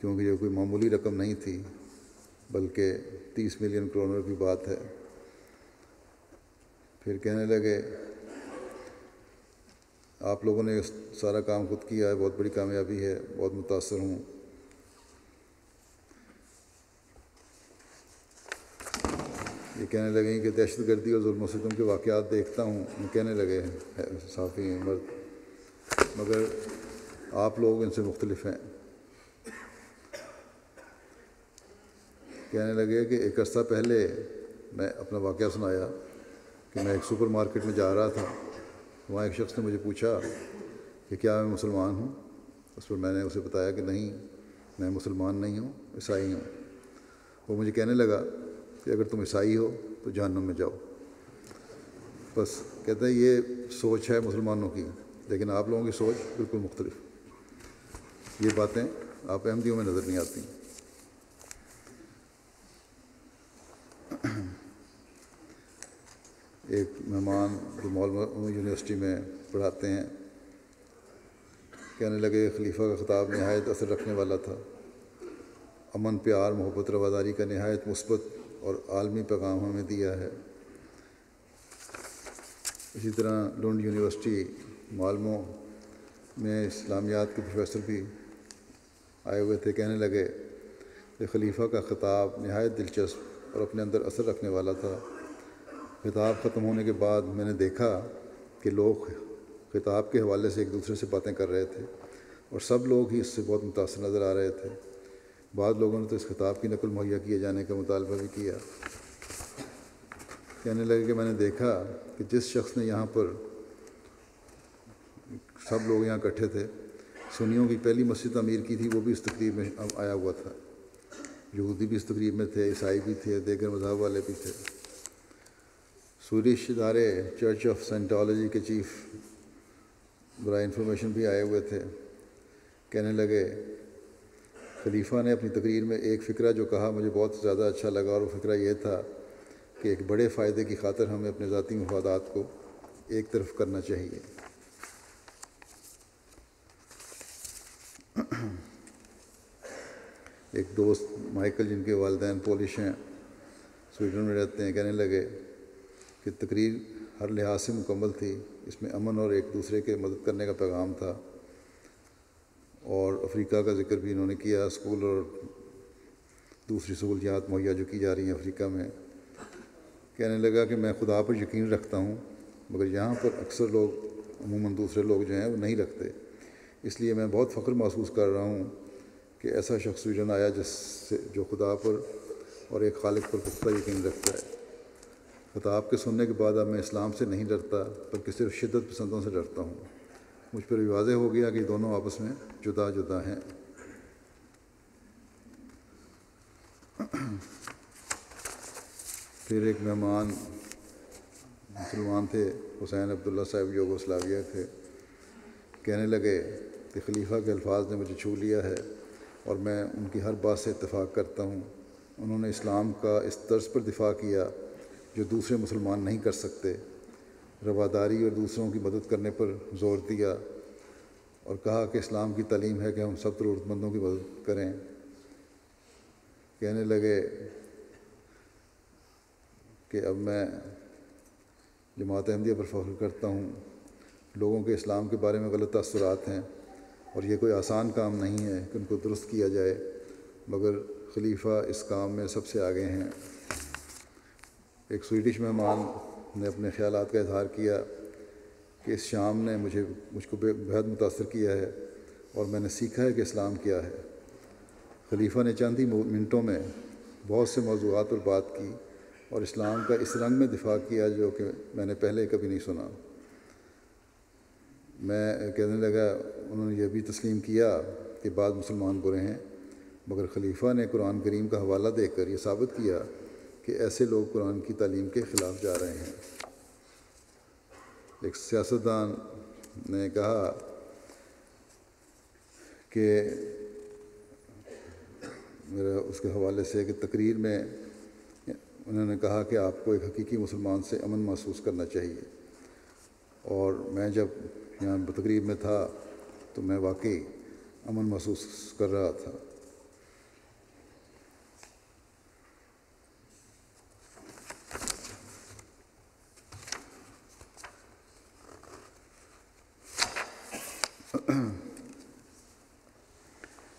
کیونکہ یہ کوئی معمولی رقم نہیں تھی بلکہ 30 ملین کرونر کی بات ہے۔ پھر کہنے لگے آپ لوگوں نے سارا کام خود کیا ہے، بہت بڑی کامیابی ہے، بہت متاثر ہوں۔ یہ کہنے لگیں کہ دہشت گردی اور ظلم و ستم کے واقعات دیکھتا ہوں، کہنے لگے صحافی مرد، مگر آپ لوگ ان سے مختلف ہیں۔ کہنے لگے کہ ایک عرصہ پہلے میں اپنا واقعہ سنایا کہ میں ایک سپر مارکیٹ میں جا رہا تھا، وہاں ایک شخص نے مجھے پوچھا کہ کیا میں مسلمان ہوں؟ اس پر میں نے اسے بتایا کہ نہیں، میں مسلمان نہیں ہوں، عیسائی ہوں۔ وہ مجھے کہنے لگا کہ اگر تم عیسائی ہو تو جہنم میں جاؤ۔ بس کہتے ہیں یہ سوچ ہے مسلمانوں کی، لیکن آپ لوگوں کی سوچ بالکل مختلف۔ یہ باتیں آپ احمدیوں میں نظر نہیں آتی۔ ایک مہمان جو مولوی یونیورسٹی میں پڑھاتے ہیں کہنے لگے خلیفہ کا خطاب نہایت اثر رکھنے والا تھا، امن، پیار، محبت، رواداری کا نہایت مثبت اور عالمی پیغام ہمیں دیا ہے۔ اسی طرح لنڈ یونیورسٹی معلموں میں اسلامیات کے پروفیسر بھی آئے ہوئے تھے، کہنے لگے کہ خلیفہ کا خطاب نہایت دلچسپ اور اپنے اندر اثر رکھنے والا تھا۔ خطاب ختم ہونے کے بعد میں نے دیکھا کہ لوگ خطاب کے حوالے سے ایک دوسرے سے باتیں کر رہے تھے، اور سب لوگ ہی اس سے بہت متاثر نظر آ رہے تھے۔ بعض لوگوں نے تو اس خطاب کی نقل مہیا کیے جانے کا مطالبہ بھی کیا۔ کہنے لگے کہ میں نے دیکھا کہ جس شخص نے یہاں پر، سب لوگ یہاں اکٹھے تھے، سنیوں کی پہلی مسجد تعمیر کی تھی، وہ بھی اس تقریب میں آیا ہوا تھا۔ یہودی بھی اس تقریب میں تھے، عیسائی بھی تھے، دیگر مذہب والے بھی تھے۔ سویڈش ادارے چرچ آف سائنٹالوجی کے چیف برائے انفارمیشن بھی آئے ہوئے تھے۔ کہنے لگے خلیفہ نے اپنی تقریر میں ایک فقرہ جو کہا مجھے بہت زیادہ اچھا لگا، اور وہ فقرہ یہ تھا کہ ایک بڑے فائدے کی خاطر ہمیں اپنے ذاتی مفادات کو ایک طرف کرنا چاہیے۔ ایک دوست مائیکل جن کے والدین پولش ہیں، سویڈن میں رہتے ہیں، کہنے لگے کہ تقریر ہر لحاظ سے مکمل تھی، اس میں امن اور ایک دوسرے کے مدد کرنے کا پیغام تھا، اور افریقہ کا ذکر بھی انہوں نے کیا، اسکول اور دوسری سہولیات مہیا جو کی جا رہی ہیں افریقہ میں۔ کہنے لگا کہ میں خدا پر یقین رکھتا ہوں، مگر یہاں پر اکثر لوگ عموماً دوسرے لوگ جو ہیں وہ نہیں رکھتے، اس لیے میں بہت فخر محسوس کر رہا ہوں کہ ایسا شخص وجن آیا جو خدا پر اور ایک خالق پر پختہ یقین رکھتا ہے۔ خطاب کے سننے کے بعد اب میں اسلام سے نہیں ڈرتا بلکہ صرف شدت پسندوں سے ڈرتا ہوں۔ مجھ پر بھی واضح ہو گیا کہ دونوں آپس میں جدا جدا ہیں۔ پھر ایک مہمان مسلمان تھے، حسین عبداللہ صاحب یوگوسلاویہ تھے، کہنے لگے کہ خلیفہ کے الفاظ نے مجھے چھو لیا ہے اور میں ان کی ہر بات سے اتفاق کرتا ہوں۔ انہوں نے اسلام کا اس طرز پر دفاع کیا جو دوسرے مسلمان نہیں کر سکتے، رواداری اور دوسروں کی مدد کرنے پر زور دیا اور کہا کہ اسلام کی تعلیم ہے کہ ہم سب ضرورت مندوں کی مدد کریں۔ کہنے لگے کہ اب میں جماعت احمدیہ پر فخر کرتا ہوں۔ لوگوں کے اسلام کے بارے میں غلط تاثرات ہیں اور یہ کوئی آسان کام نہیں ہے کہ ان کو درست کیا جائے، مگر خلیفہ اس کام میں سب سے آگے ہیں۔ ایک سویڈش مہمان نے اپنے خیالات کا اظہار کیا کہ اس شام نے مجھ کو بہت متاثر کیا ہے اور میں نے سیکھا ہے کہ اسلام کیا ہے۔ خلیفہ نے چند ہی منٹوں میں بہت سے موضوعات پر بات کی اور اسلام کا اس رنگ میں دفاع کیا جو کہ میں نے پہلے کبھی نہیں سنا۔ میں کہنے لگا انہوں نے یہ بھی تسلیم کیا کہ بعض مسلمان برے ہیں، مگر خلیفہ نے قرآن کریم کا حوالہ دے کر یہ ثابت کیا کہ ایسے لوگ قرآن کی تعلیم کے خلاف جا رہے ہیں۔ ایک سیاستدان نے کہا کہ میرا اس کے حوالے سے کہ تقریر میں انہوں نے کہا کہ آپ کو ایک حقیقی مسلمان سے امن محسوس کرنا چاہیے، اور میں جب یہاں تقریب میں تھا تو میں واقعی امن محسوس کر رہا تھا۔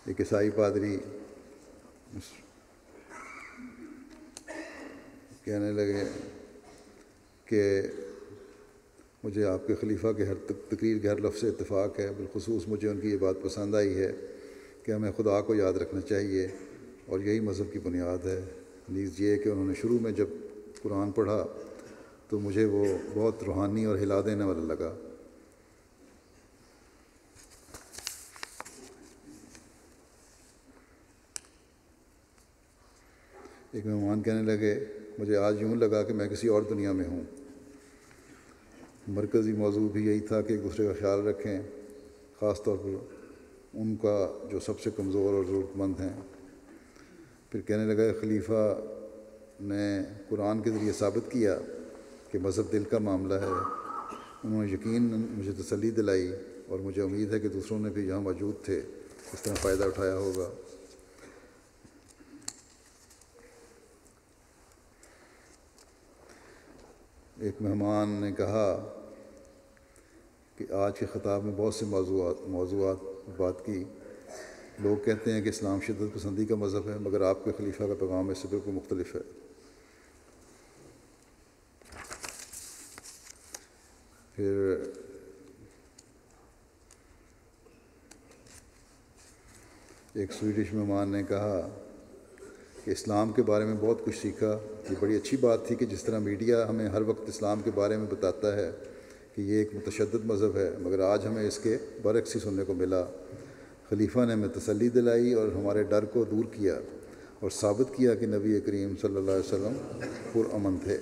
ایک عیسائی پادری کہنے لگے کہ مجھے آپ کے خلیفہ کے ہر تقریر کے ہر لفظ سے اتفاق ہے، بالخصوص مجھے ان کی یہ بات پسند آئی ہے کہ ہمیں خدا کو یاد رکھنا چاہیے اور یہی مذہب کی بنیاد ہے۔ نیز یہ کہ انہوں نے شروع میں جب قرآن پڑھا تو مجھے وہ بہت روحانی اور ہلا دینے والا لگا۔ ایک مہمان کہنے لگے مجھے آج یوں لگا کہ میں کسی اور دنیا میں ہوں۔ مرکزی موضوع بھی یہی تھا کہ ایک دوسرے کا خیال رکھیں، خاص طور پر ان کا جو سب سے کمزور اور ضرورت مند ہیں۔ پھر کہنے لگا خلیفہ نے قرآن کے ذریعے ثابت کیا کہ مذہب دل کا معاملہ ہے۔ انہوں نے یقیناً مجھے تسلی دلائی اور مجھے امید ہے کہ دوسروں نے بھی جہاں موجود تھے اس طرح فائدہ اٹھایا ہوگا۔ ایک مہمان نے کہا کہ آج کے خطاب میں بہت سے موضوعات بات کی۔ لوگ کہتے ہیں کہ اسلام شدت پسندی کا مذہب ہے، مگر آپ کے خلیفہ کا پیغام اس سے بالکل مختلف ہے۔ پھر ایک سویڈش مہمان نے کہا کہ اسلام کے بارے میں بہت کچھ سیکھا۔ یہ بڑی اچھی بات تھی کہ جس طرح میڈیا ہمیں ہر وقت اسلام کے بارے میں بتاتا ہے کہ یہ ایک متشدد مذہب ہے، مگر آج ہمیں اس کے برعکس ہی سننے کو ملا۔ خلیفہ نے ہمیں تسلی دلائی اور ہمارے ڈر کو دور کیا اور ثابت کیا کہ نبی کریم صلی اللہ علیہ وسلم پرامن تھے۔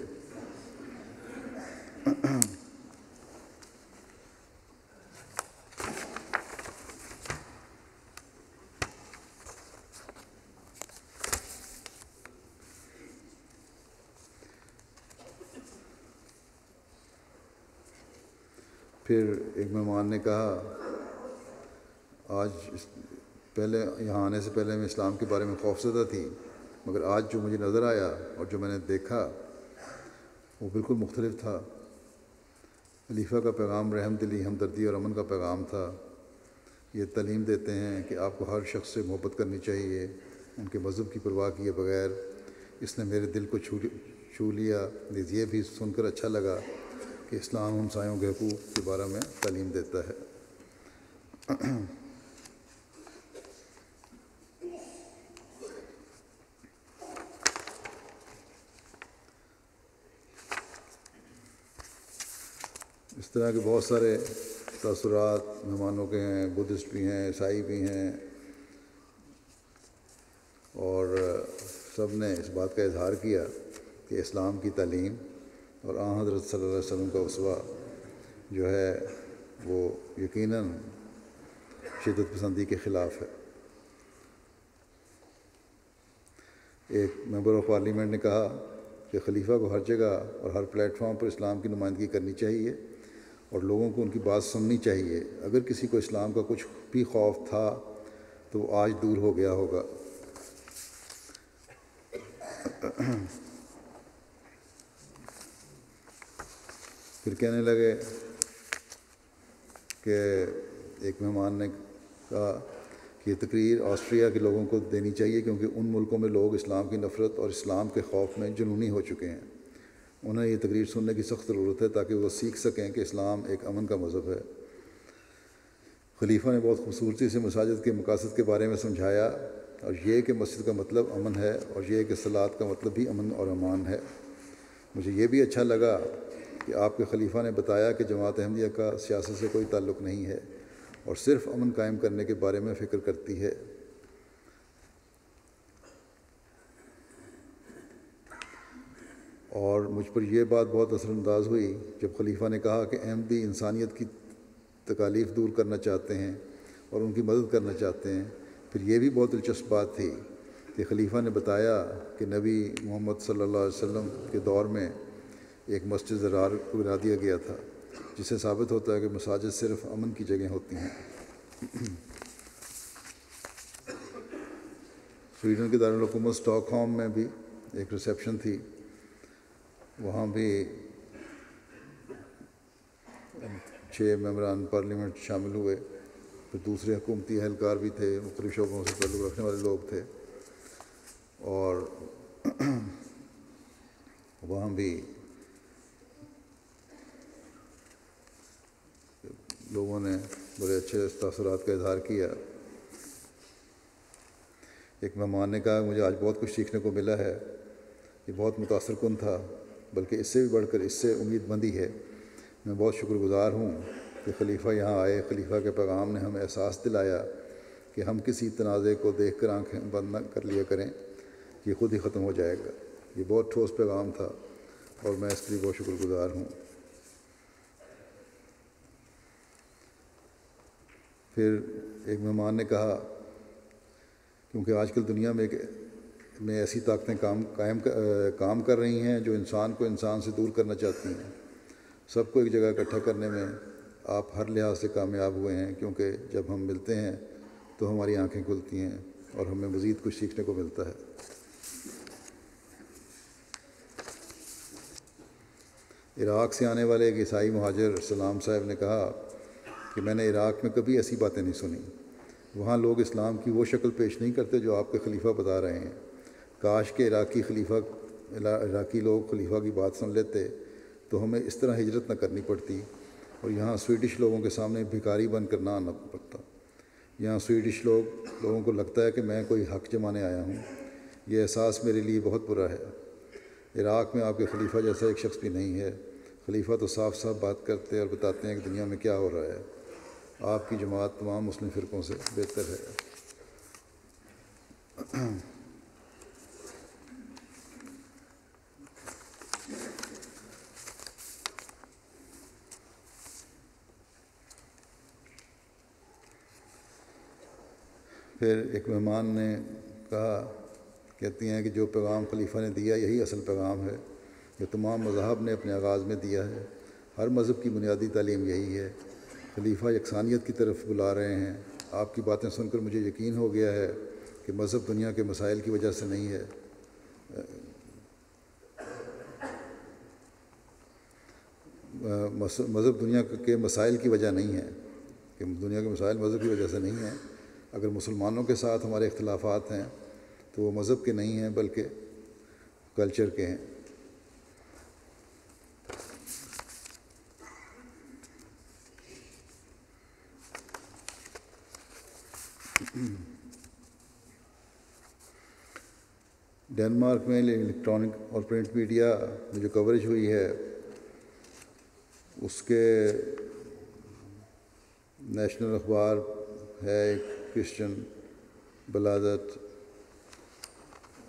پھر ایک مہمان نے کہا پہلے یہاں آنے سے پہلے میں اسلام کے بارے میں خوفزدہ تھی، مگر آج جو مجھے نظر آیا اور جو میں نے دیکھا وہ بالکل مختلف تھا۔ خلیفہ کا پیغام رحم دلی، ہمدردی اور امن کا پیغام تھا۔ یہ تعلیم دیتے ہیں کہ آپ کو ہر شخص سے محبت کرنی چاہیے ان کے مذہب کی پرواہ کیے بغیر۔ اس نے میرے دل کو چھو لیا۔ نیز یہ بھی سن کر اچھا لگا کہ اسلام ہمسایوں کے حقوق کے بارے میں تعلیم دیتا ہے۔ اس طرح کے بہت سارے تاثرات مہمانوں کے ہیں، بدھسٹ بھی ہیں، عیسائی بھی ہیں، اور سب نے اس بات کا اظہار کیا کہ اسلام کی تعلیم اور آن حضرت صلی اللہ علیہ وسلم کا اسوہ جو ہے وہ یقیناً شدت پسندی کے خلاف ہے۔ ایک ممبر آف پارلیمنٹ نے کہا کہ خلیفہ کو ہر جگہ اور ہر پلیٹ فارم پر اسلام کی نمائندگی کرنی چاہیے اور لوگوں کو ان کی بات سننی چاہیے۔ اگر کسی کو اسلام کا کچھ بھی خوف تھا تو وہ آج دور ہو گیا ہوگا۔ پھر کہنے لگے کہ ایک مہمان نے کہا کہ یہ تقریر آسٹریا کے لوگوں کو دینی چاہیے کیونکہ ان ملکوں میں لوگ اسلام کی نفرت اور اسلام کے خوف میں جنونی ہو چکے ہیں۔ انہیں یہ تقریر سننے کی سخت ضرورت ہے تاکہ وہ سیکھ سکیں کہ اسلام ایک امن کا مذہب ہے۔ خلیفہ نے بہت خوبصورتی سے مساجد کے مقاصد کے بارے میں سمجھایا، اور یہ کہ مسجد کا مطلب امن ہے، اور یہ کہ صلاۃ کا مطلب بھی امن اور امان ہے۔ مجھے یہ بھی اچھا لگا کہ آپ کے خلیفہ نے بتایا کہ جماعت احمدیہ کا سیاست سے کوئی تعلق نہیں ہے اور صرف امن قائم کرنے کے بارے میں فکر کرتی ہے۔ اور مجھ پر یہ بات بہت اثر انداز ہوئی جب خلیفہ نے کہا کہ احمدی انسانیت کی تکالیف دور کرنا چاہتے ہیں اور ان کی مدد کرنا چاہتے ہیں۔ پھر یہ بھی بہت دلچسپ بات تھی کہ خلیفہ نے بتایا کہ نبی محمد صلی اللہ علیہ وسلم کے دور میں ایک مسجد زرار کو بنا دیا گیا تھا، جس سے ثابت ہوتا ہے کہ مساجد صرف امن کی جگہیں ہوتی ہیں۔ سویڈن کے دارالحکومت اسٹاک ہوم میں بھی ایک ریسیپشن تھی، وہاں بھی 6 ممبران پارلیمنٹ شامل ہوئے، پھر دوسرے حکومتی اہلکار بھی تھے، مختلف شعبوں سے تعلق رکھنے والے لوگ تھے، اور وہاں بھی لوگوں نے بڑے اچھے تاثرات کا اظہار کیا۔ ایک مہمان نے کہا مجھے آج بہت کچھ سیکھنے کو ملا ہے، یہ بہت متاثر کن تھا، بلکہ اس سے بھی بڑھ کر اس سے امید مندی ہے۔ میں بہت شکر گزار ہوں کہ خلیفہ یہاں آئے۔ خلیفہ کے پیغام نے ہمیں احساس دلایا کہ ہم کسی تنازع کو دیکھ کر آنکھیں بند نہ کر لیا کریں، یہ خود ہی ختم ہو جائے گا۔ یہ بہت ٹھوس پیغام تھا اور میں اس کے لیے بہت شکر گزار ہوں۔ پھر ایک مہمان نے کہا کیونکہ آج کل دنیا میں ایسی طاقتیں کام کر رہی ہیں جو انسان کو انسان سے دور کرنا چاہتی ہیں، سب کو ایک جگہ اکٹھا کرنے میں آپ ہر لحاظ سے کامیاب ہوئے ہیں، کیونکہ جب ہم ملتے ہیں تو ہماری آنکھیں کھلتی ہیں اور ہمیں مزید کچھ سیکھنے کو ملتا ہے۔ عراق سے آنے والے ایک عیسائی مہاجر سلام صاحب نے کہا کہ میں نے عراق میں کبھی ایسی باتیں نہیں سنی، وہاں لوگ اسلام کی وہ شکل پیش نہیں کرتے جو آپ کے خلیفہ بتا رہے ہیں۔ کاش کہ عراقی لوگ خلیفہ کی بات سن لیتے تو ہمیں اس طرح ہجرت نہ کرنی پڑتی اور یہاں سویڈش لوگوں کے سامنے بھکاری بن کر نہ آنا پڑتا۔ یہاں سویڈش لوگوں کو لگتا ہے کہ میں کوئی حق جمانے آیا ہوں۔ یہ احساس میرے لیے بہت برا ہے۔ عراق میں آپ کے خلیفہ جیسا ایک شخص بھی نہیں ہے۔ خلیفہ تو صاف صاف بات کرتے اور بتاتے ہیں کہ دنیا میں کیا ہو رہا ہے۔ آپ کی جماعت تمام مسلم فرقوں سے بہتر ہے۔ پھر ایک مہمان نے کہتی ہیں کہ جو پیغام خلیفہ نے دیا یہی اصل پیغام ہے جو تمام مذاہب نے اپنے آغاز میں دیا ہے۔ ہر مذہب کی بنیادی تعلیم یہی ہے۔ خلیفہ یکسانیت کی طرف بلا رہے ہیں۔ آپ کی باتیں سن کر مجھے یقین ہو گیا ہے کہ مذہب دنیا کے مسائل کی وجہ سے نہیں ہے، مذہب دنیا کے مسائل کی وجہ نہیں ہے، کہ دنیا کے مسائل مذہب کی وجہ سے نہیں ہیں۔ اگر مسلمانوں کے ساتھ ہمارے اختلافات ہیں تو وہ مذہب کے نہیں ہیں بلکہ کلچر کے ہیں۔ ڈنمارک میں الیکٹرانک اور پرنٹ میڈیا میں جو کوریج ہوئی ہے اس کے نیشنل اخبار ہے ایک کرسچن بلادت،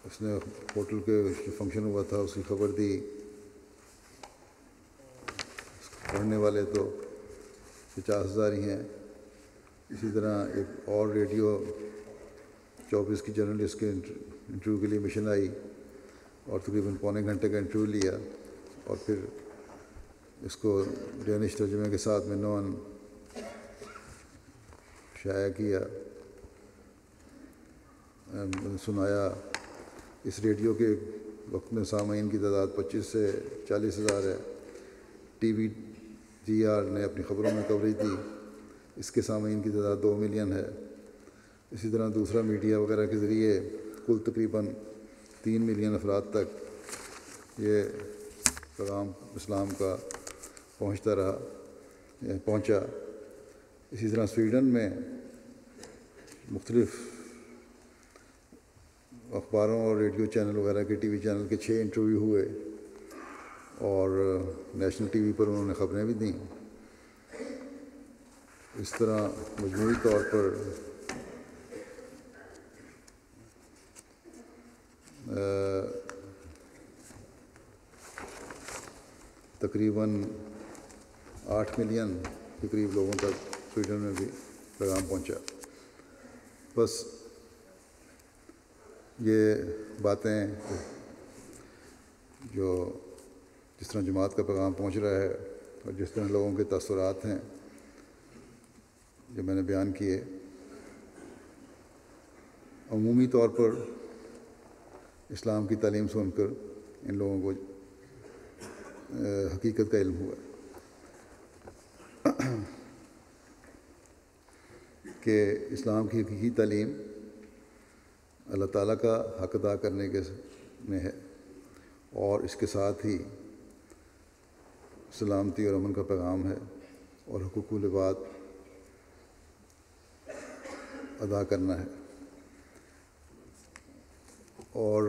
اس نے ہوٹل کے جو فنکشن ہوا تھا اس کی خبر دی، پڑھنے والے تو 50,000 ہی ہیں۔ اسی طرح ایک اور ریڈیو 24 کی جرنلسٹ کے انٹرویو کے لیے مشن آئی اور تقریباً پونے گھنٹے کا انٹرویو لیا اور پھر اس کو ڈینش ترجمے کے ساتھ منوان شائع کیا، سنایا۔ اس ریڈیو کے وقت میں سامعین کی تعداد 25 سے 40,000 ہے۔ ٹی وی جی آر نے اپنی خبروں میں کوریج دی، اس کے سامعین کی تعداد 2 ملین ہے۔ اسی طرح دوسرا میڈیا وغیرہ کے ذریعے کل تقریباً 3 ملین افراد تک یہ پیغام اسلام کا پہنچا۔ اسی طرح سویڈن میں مختلف اخباروں اور ریڈیو چینل وغیرہ کے ٹی وی چینل کے 6 انٹرویو ہوئے اور نیشنل ٹی وی پر انہوں نے خبریں بھی دیں۔ اس طرح مجموعی طور پر تقریباً 8 ملین کے قریب لوگوں تک سویڈن میں بھی پیغام پہنچا۔ بس یہ باتیں جو جس طرح جماعت کا پیغام پہنچ رہا ہے اور جس طرح لوگوں کے تاثرات ہیں جو میں نے بیان کیے، عمومی طور پر اسلام کی تعلیم سن کر ان لوگوں کو حقیقت کا علم ہوا کہ اسلام کی حقیقی تعلیم اللہ تعالیٰ کا حق ادا کرنے کے میں ہے اور اس کے ساتھ ہی سلامتی اور امن کا پیغام ہے اور حقوق العباد ادا کرنا ہے۔ اور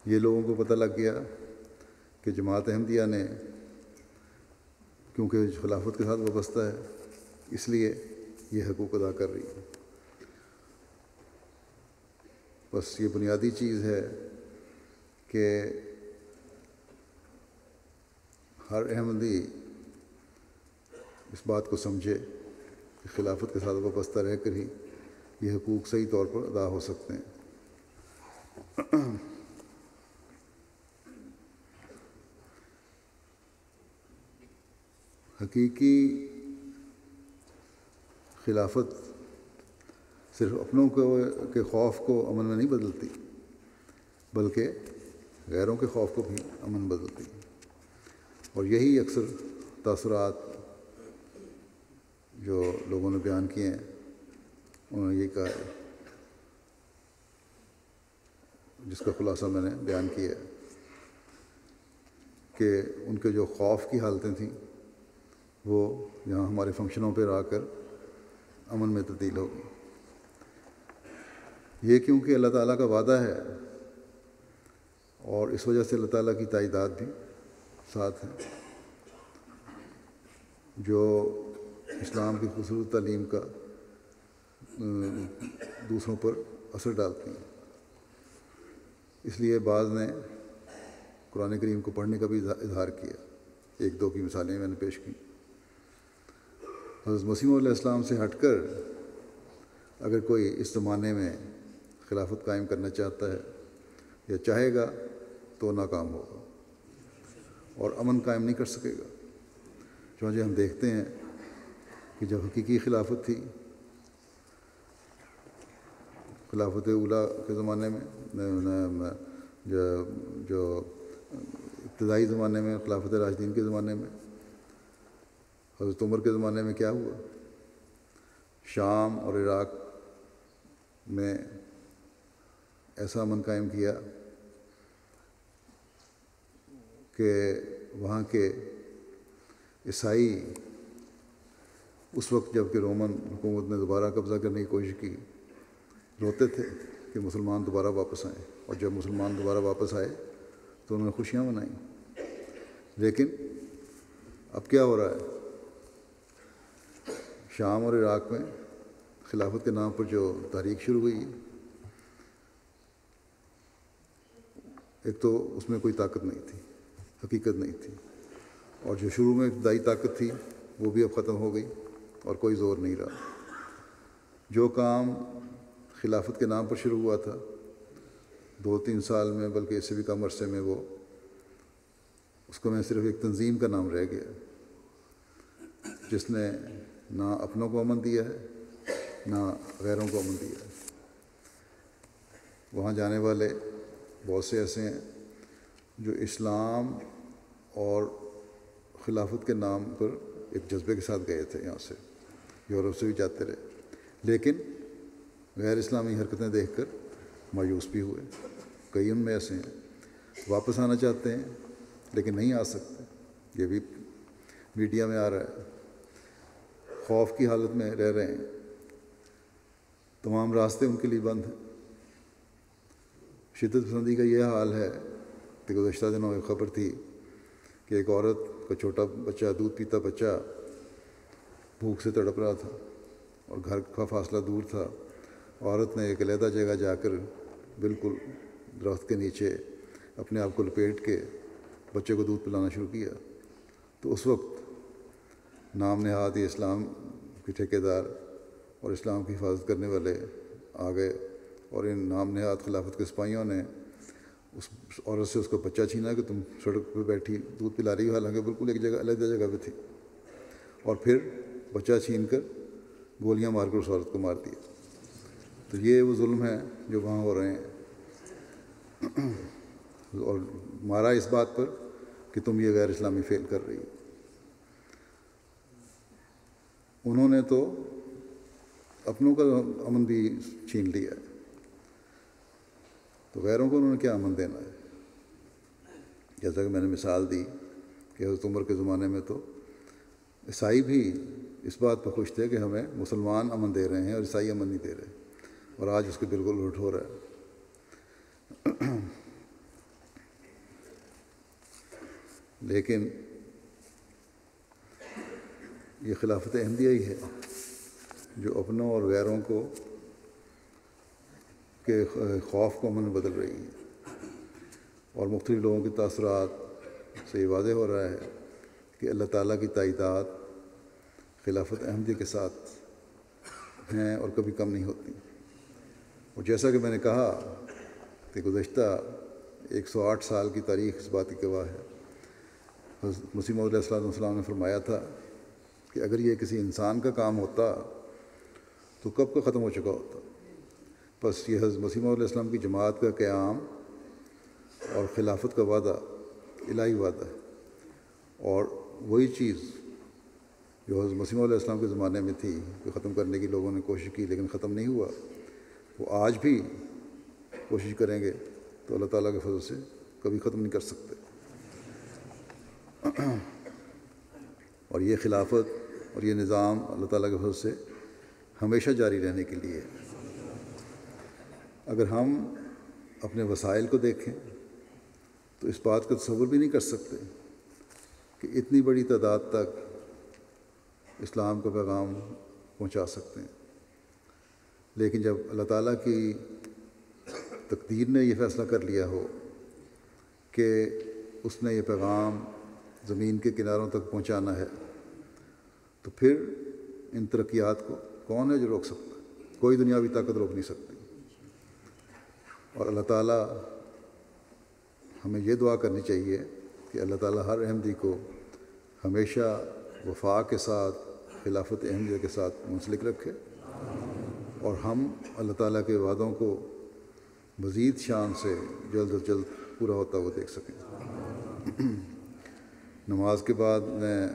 یہ لوگوں کو پتہ لگ گیا کہ جماعت احمدیہ نے کیونکہ خلافت کے ساتھ وابستہ ہے اس لیے یہ حقوق ادا کر رہی ہے۔ بس یہ بنیادی چیز ہے کہ ہر احمدی اس بات کو سمجھے کہ خلافت کے ساتھ وابستہ رہ کر ہی یہ حقوق صحیح طور پر ادا ہو سکتے ہیں۔ حقیقی خلافت صرف اپنوں کے خوف کو امن میں نہیں بدلتی بلکہ غیروں کے خوف کو بھی امن بدلتی ہے، اور یہی اکثر تاثرات جو لوگوں نے بیان کیے ہیں انہوں نے یہی کہا ہے، جس کا خلاصہ میں نے بیان کیا ہے کہ ان کے جو خوف کی حالتیں تھیں وہ یہاں ہمارے فنکشنوں پر آ کر امن میں تبدیل ہوگی۔ یہ کیونکہ اللہ تعالیٰ کا وعدہ ہے اور اس وجہ سے اللہ تعالیٰ کی تائیدات بھی ساتھ ہیں جو اسلام کی خصوصی تعلیم کا دوسروں پر اثر ڈالتی ہیں۔ اس لیے بعض نے قرآن کریم کو پڑھنے کا بھی اظہار کیا، 1-2 کی مثالیں میں نے پیش کی۔ حضرت مسیح علیہ السلام سے ہٹ کر اگر کوئی اس زمانے میں خلافت قائم کرنا چاہتا ہے یا چاہے گا تو ناکام ہوگا اور امن قائم نہیں کر سکے گا۔ چونکہ ہم دیکھتے ہیں کہ جب حقیقی خلافت تھی خلافت اولیٰ کے زمانے میں، جو ابتدائی زمانے میں خلافت راشدین کے زمانے میں، حضرت عمر کے زمانے میں کیا ہوا؟ شام اور عراق میں ایسا امن قائم کیا کہ وہاں کے عیسائی اس وقت جب کہ رومن حکومت نے دوبارہ قبضہ کرنے کی کوشش کی، روتے تھے کہ مسلمان دوبارہ واپس آئیں، اور جب مسلمان دوبارہ واپس آئے تو انہوں نے خوشیاں منائیں۔ لیکن اب کیا ہو رہا ہے؟ شام اور عراق میں خلافت کے نام پر جو تحریک شروع ہوئی، ایک تو اس میں کوئی طاقت نہیں تھی، حقیقت نہیں تھی، اور جو شروع میں ابتدائی طاقت تھی وہ بھی اب ختم ہو گئی اور کوئی زور نہیں رہا۔ جو کام خلافت کے نام پر شروع ہوا تھا 2-3 سال میں، بلکہ اس سے بھی کم عرصے میں، وہ اس کو میں صرف ایک تنظیم کا نام رہ گیا، جس نے نہ اپنوں کو امن دیا ہے نہ غیروں کو امن دیا ہے۔ وہاں جانے والے بہت سے ایسے ہیں جو اسلام اور خلافت کے نام پر ایک جذبے کے ساتھ گئے تھے، یہاں سے یورپ سے بھی جاتے رہے، لیکن غیر اسلامی حرکتیں دیکھ کر مایوس بھی ہوئے۔ کئی ان میں ایسے ہیں واپس آنا چاہتے ہیں لیکن نہیں آ سکتے، یہ بھی میڈیا میں آ رہا ہے، خوف کی حالت میں رہ رہے ہیں، تمام راستے ان کے لیے بند ہیں۔ شدت پسندی کا یہ حال ہے کہ گزشتہ دنوں ایک خبر تھی کہ ایک عورت کا چھوٹا بچہ، دودھ پیتا بچہ، بھوک سے تڑپ رہا تھا اور گھر کا فاصلہ دور تھا۔ عورت نے ایک علیحدہ جگہ جا کر بالکل درخت کے نیچے اپنے آپ کو لپیٹ کے بچے کو دودھ پلانا شروع کیا۔ تو اس وقت نام نہاد یہ اسلام کے ٹھیکیدار اور اسلام کی حفاظت کرنے والے آ گئے، اور ان نام نہاد خلافت کے سپاہیوں نے اس عورت سے اس کا بچہ چھینا کہ تم سڑک پہ بیٹھی دودھ پلا رہی ہو، حالانکہ بالکل ایک جگہ علیحدہ جگہ پہ تھی، اور پھر بچہ چھین کر گولیاں مار کر اس عورت کو مار دیا۔ تو یہ وہ ظلم ہے جو وہاں ہو رہے ہیں، اور مارا اس بات پر کہ تم یہ غیر اسلامی فعل کر رہی ہو۔ انہوں نے تو اپنوں کا امن بھی چھین لیا ہے، تو غیروں کو انہوں نے کیا امن دینا ہے؟ جیسا کہ میں نے مثال دی کہ حضرت عمر کے زمانے میں تو عیسائی بھی اس بات پر خوش تھے کہ ہمیں مسلمان امن دے رہے ہیں اور عیسائی امن نہیں دے رہے، اور آج اس کے بالکل الٹ ہو رہا ہے۔ لیکن یہ خلافت احمدیہ ہی ہے جو اپنوں اور غیروں کو کے خوف کو امن میں بدل رہی ہے، اور مختلف لوگوں کے تاثرات سے یہ واضح ہو رہا ہے کہ اللہ تعالیٰ کی تائیدات خلافت احمدیہ کے ساتھ ہیں اور کبھی کم نہیں ہوتی۔ اور جیسا کہ میں نے کہا کہ گزشتہ 108 سال کی تاریخ اس بات کی گواہ ہے۔ حضرت مسیح موعود علیہ السلام نے فرمایا تھا کہ اگر یہ کسی انسان کا کام ہوتا تو کب کا ختم ہو چکا ہوتا، بس یہ حضرت مسیح موعود علیہ السلام کی جماعت کا قیام اور خلافت کا وعدہ الہی وعدہ ہے، اور وہی چیز جو حضرت مسیح علیہ السلام کے زمانے میں تھی کہ ختم کرنے کی لوگوں نے کوشش کی لیکن ختم نہیں ہوا، وہ آج بھی کوشش کریں گے تو اللہ تعالیٰ کے فضل سے کبھی ختم نہیں کر سکتے۔ اور یہ خلافت اور یہ نظام اللہ تعالیٰ کے فضل سے ہمیشہ جاری رہنے کے لیے۔ اگر ہم اپنے وسائل کو دیکھیں تو اس بات کا تصور بھی نہیں کر سکتے کہ اتنی بڑی تعداد تک اسلام کا پیغام پہنچا سکتے ہیں، لیکن جب اللہ تعالیٰ کی تقدیر نے یہ فیصلہ کر لیا ہو کہ اس نے یہ پیغام زمین کے کناروں تک پہنچانا ہے، تو پھر ان ترقیات کو کون ہے جو روک سکتا ہے؟ کوئی دنیاوی طاقت روک نہیں سکتی۔ اور اللہ تعالیٰ ہمیں یہ دعا کرنی چاہیے کہ اللہ تعالیٰ ہر احمدی کو ہمیشہ وفا کے ساتھ خلافت احمدیہ کے ساتھ منسلک رکھے، اور ہم اللہ تعالیٰ کے وعدوں کو مزید شان سے جلد از جلد پورا ہوتا ہوا دیکھ سکیں۔ نماز کے بعد میں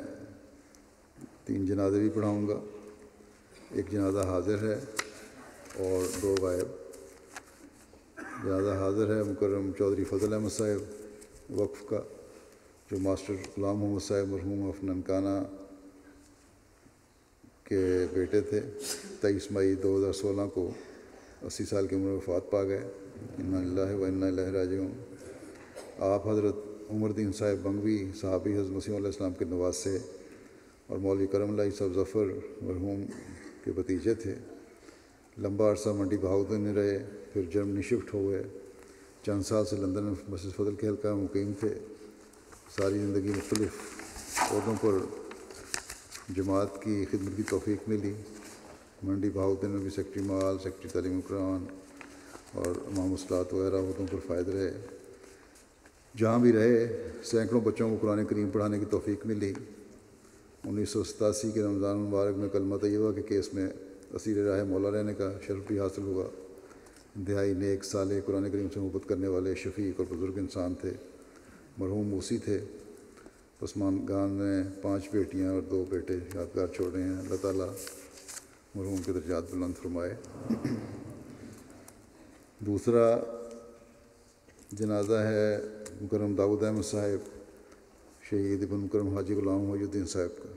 3 جنازے بھی پڑھاؤں گا، ایک جنازہ حاضر ہے اور 2 غائب۔ جنازہ حاضر ہے مکرم چودھری فضل احمد صاحب وقف کا، جو ماسٹر غلام محمد صاحب مرحوم آف ننکانہ کے بیٹے تھے، 23 مئی 2016 کو 80 سال کی عمر میں وفات پا گئے۔ انا للہ و انا الیہ راجعون۔ آپ حضرت عمر الدین صاحب بنگوی صحابی حضرت مسیح علیہ السلام کے نواسے اور مولوی کرم اللہ صاحب ظفر مرحوم کے بھتیجے تھے۔ لمبا عرصہ منڈی بہاؤدین میں رہے، پھر جرمنی شفٹ ہو گئے۔ چند سال سے لندن میں مسجد فضل کے حلقہ میں مقیم تھے۔ ساری زندگی مختلف عہدوں پر جماعت کی خدمت کی توفیق ملی۔ منڈی بہاؤدین میں بھی سیکٹری مال، سیکٹری تعلیم قرآن اور امام اصلاحات وغیرہ عہدوں پر فائد رہے۔ جہاں بھی رہے سینکڑوں بچوں کو قرآن کریم پڑھانے کی توفیق ملی۔ 1987 کے رمضان المبارک میں کلمہ طیبہ کے کیس میں اسیر راہ مولا رہنے کا شرف بھی حاصل ہوا۔ انتہائی نیک صالح قرآن کریم سے محبت کرنے والے شفیق اور بزرگ انسان تھے۔ مرحوم موسی تھے۔ عثمان گان نے 5 بیٹیاں اور 2 بیٹے یادگار چھوڑے ہیں۔ اللہ تعالیٰ مرحوم کے درجات بلند فرمائے۔ دوسرا جنازہ ہے مکرم داؤد احمد صاحب، شہید ابن مکرم حاجی غلام محی الدین صاحب کا،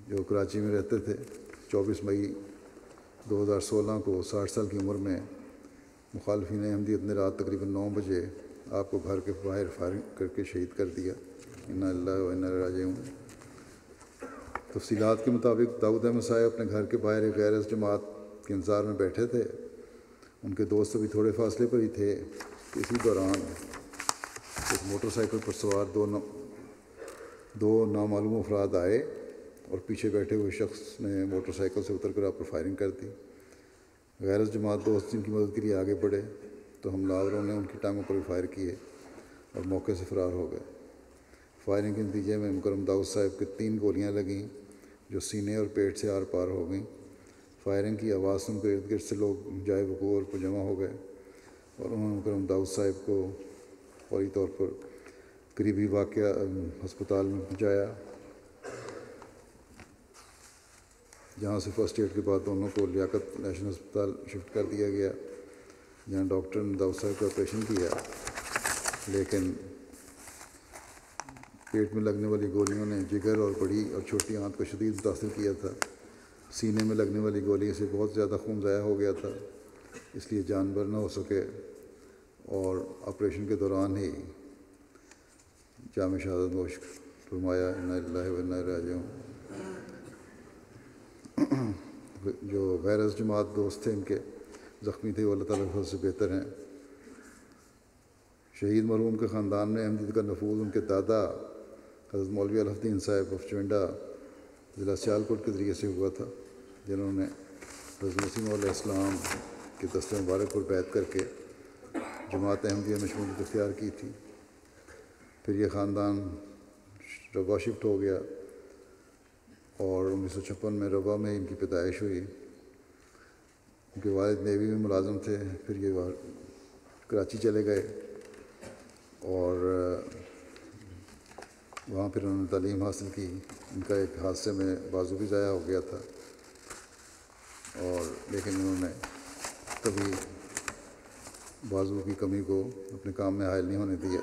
جو کراچی میں رہتے تھے۔ 24 مئی 2016 کو 60 سال کی عمر میں مخالفین احمدیت نے رات تقریباً 9 بجے آپ کو گھر کے باہر فائرنگ کر کے شہید کر دیا۔ انا للہ و انا الیہ راجعون۔ تفصیلات کے مطابق داؤد احمد صاحب اپنے گھر کے باہر ایک غیر جماعت کے انتظار میں بیٹھے تھے۔ ان کے دوست ابھی تھوڑے فاصلے پر ہی تھے کہ اسی دوران ایک موٹر سائیکل پر سوار دو نامعلوم افراد آئے اور پیچھے بیٹھے ہوئے شخص نے موٹر سائیکل سے اتر کر آپ پر فائرنگ کر دی۔ غیر جماعت دوست جن کی مدد کے لیے آگے بڑھے تو حملہ آوروں نے ان کی ٹانگوں پر بھی فائر کیے اور موقع سے فرار ہو گئے۔ فائرنگ کے نتیجے میں مکرم داؤد صاحب کے 3 گولیاں لگیں جو سینے اور پیٹ سے آر پار ہو گئیں۔ فائرنگ کی آواز سن کر ارد گرد سے لوگ جائے وقوع پر جمع ہو گئے اور انہوں نے مکرم داؤد صاحب کو فوری طور پر قریبی واقعہ ہسپتال میں پہنچایا، جہاں سے فرسٹ ایڈ کے بعد دونوں کو لیاقت نیشنل ہسپتال شفٹ کر دیا گیا، جہاں ڈاکٹر نے داؤد صاحب کا آپریشن کیا، لیکن پیٹ میں لگنے والی گولیوں نے جگر اور بڑی اور چھوٹی آنت کو شدید متاثر کیا تھا۔ سینے میں لگنے والی گولی سے بہت زیادہ خون ضائع ہو گیا تھا، اس لیے جان بر نہ ہو سکے اور آپریشن کے دوران ہی جامِ شہادت نوش فرمایا۔ انا للہ و انا الیہ راجعون۔ جو غیر جماعت دوست تھے ان کے زخمی تھے وہ اللہ تعالیٰ کے فضل سے بہتر ہیں۔ شہید مرحوم کے خاندان میں احمدیت کا نفوذ ان کے دادا حضرت مولوی الف الدین صاحب آف چونڈا ضلع سیالکوٹ کے ذریعے سے ہوا تھا، جنہوں نے حضرت مسیح علیہ السلام کے دست مبارک پر بیعت کر کے جماعت احمدیہ میں شمولیت اختیار کی تھی۔ پھر یہ خاندان روا شفٹ ہو گیا اور 1956 میں روا میں ان کی پیدائش ہوئی۔ ان کے والد نیوی میں ملازم تھے، پھر یہ کراچی چلے گئے اور وہاں پھر انہوں نے تعلیم حاصل کی۔ ان کا ایک حادثے میں بازو بھی ضائع ہو گیا تھا اور لیکن انہوں نے کبھی بازو کی کمی کو اپنے کام میں حائل نہیں ہونے دیا۔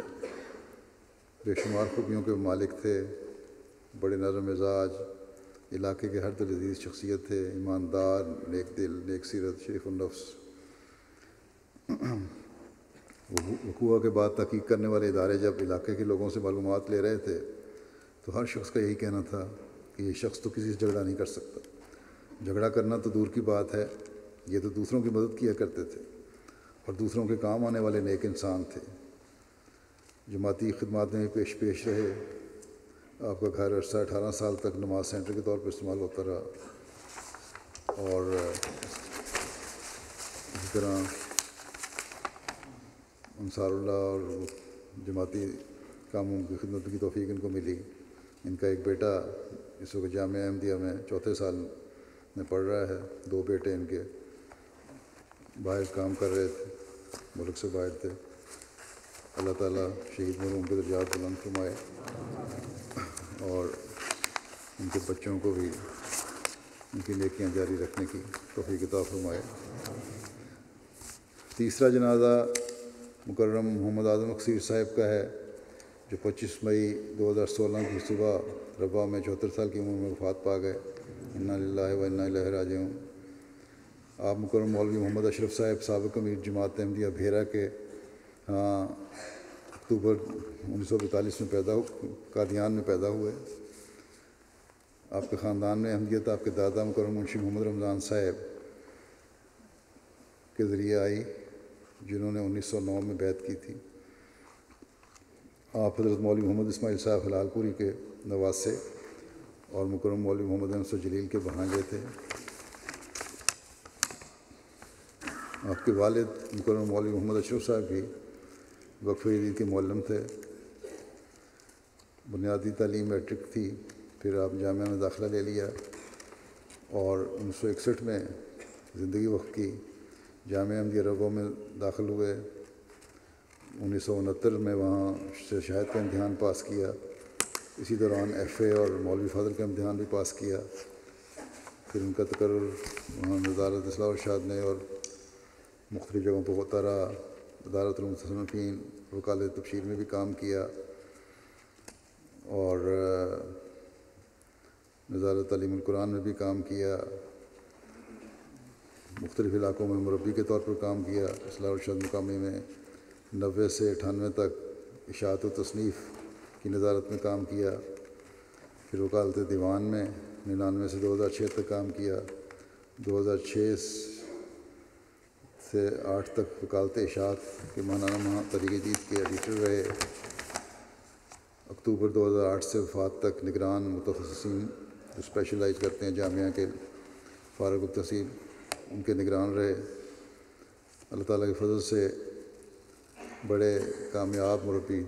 بے شمار خوبیوں کے مالک تھے، بڑے نرم مزاج، علاقے کے ہر دل عزیز شخصیت تھے، ایماندار، نیک دل، نیک سیرت، شریف النفس۔ وقوع کے بعد تحقیق کرنے والے ادارے جب علاقے کے لوگوں سے معلومات لے رہے تھے تو ہر شخص کا یہی کہنا تھا کہ یہ شخص تو کسی سے جھگڑا نہیں کر سکتا۔ جھگڑا کرنا تو دور کی بات ہے، یہ تو دوسروں کی مدد کیا کرتے تھے اور دوسروں کے کام آنے والے نیک انسان تھے۔ جماعتی خدمات میں پیش رہے۔ آپ کا گھر عرصہ 18 سال تک نماز سینٹر کے طور پر استعمال ہوتا رہا اور اسی طرح انصار اللہ اور جماعتی کاموں کی خدمت کی توفیق ان کو ملی۔ ان کا ایک بیٹا اس وقت جامعہ احمدیہ میں 4تھے سال میں پڑھ رہا ہے، 2 بیٹے ان کے باہر کام کر رہے تھے، ملک سے باہر تھے۔ اللہ تعالیٰ شہید مرحوم کے درجات بلند فرمائے اور ان کے بچوں کو بھی ان کی نیکیاں جاری رکھنے کی توفیق عطا فرمائے۔ تیسرا جنازہ مکرم محمد اعظم اکثیر صاحب کا ہے، جو 25 مئی 2016 کی صبح ربا میں 74 سال کی عمر میں وفات پا گئے۔ انا للہ و انا الیہ راجعون۔ آپ مکرم مولوی محمد اشرف صاحب سابق امیر جماعت احمدیہ بھیرا کے ہاں اکتوبر 1942 میں قادیان میں پیدا ہوئے۔ آپ کے خاندان میں احمدیت آپ کے دادا مکرم منشی محمد رمضان صاحب کے ذریعے آئی، جنہوں نے 1909 میں بیعت کی تھی۔ آپ حضرت مولوی محمد اسماعیل صاحب حلال پوری کے نواسے اور مکرم مولوی محمد انس جلیل کے بھانجے تھے۔ آپ کے والد مکرم مولوی محمد اشرف صاحب بھی وقف جدید کے معلم تھے۔ بنیادی تعلیم میٹرک تھی، پھر آپ جامعہ میں داخلہ لے لیا اور 1961 میں زندگی وقف کی، جامعہ احمدیہ رغو میں داخل ہوئے۔ 1969 میں وہاں سے شہادت کا امتحان پاس کیا، اسی دوران ایف اے اور مولوی فاضل کا امتحان بھی پاس کیا۔ پھر ان کا تقرر وہاں وزارت اصلاح و ارشاد نے اور مختلف جگہوں پر ہوتا رہا۔ ادارت المتصنفین وکالت تبشیر میں بھی کام کیا اور وزارت تعلیم القرآن میں بھی کام کیا۔ مختلف علاقوں میں مربی کے طور پر کام کیا۔ اصلاح و ارشاد مقامی میں 90 سے 98 تک اشاعت و تصنیف کی نظارت میں کام کیا۔ پھر وکالت دیوان میں 99 سے 2006 تک کام کیا۔ 2006 سے 8 تک وکالت اشاعت کے ماہنامہ تحریک جدید کے ایڈیٹر رہے۔ اکتوبر 2008 سے وفات تک نگران متخصصین جو اسپیشلائز کرتے ہیں جامعہ کے فارغ التحصیل، ان کے نگران رہے۔ اللہ تعالیٰ کے فضل سے بڑے کامیاب مربی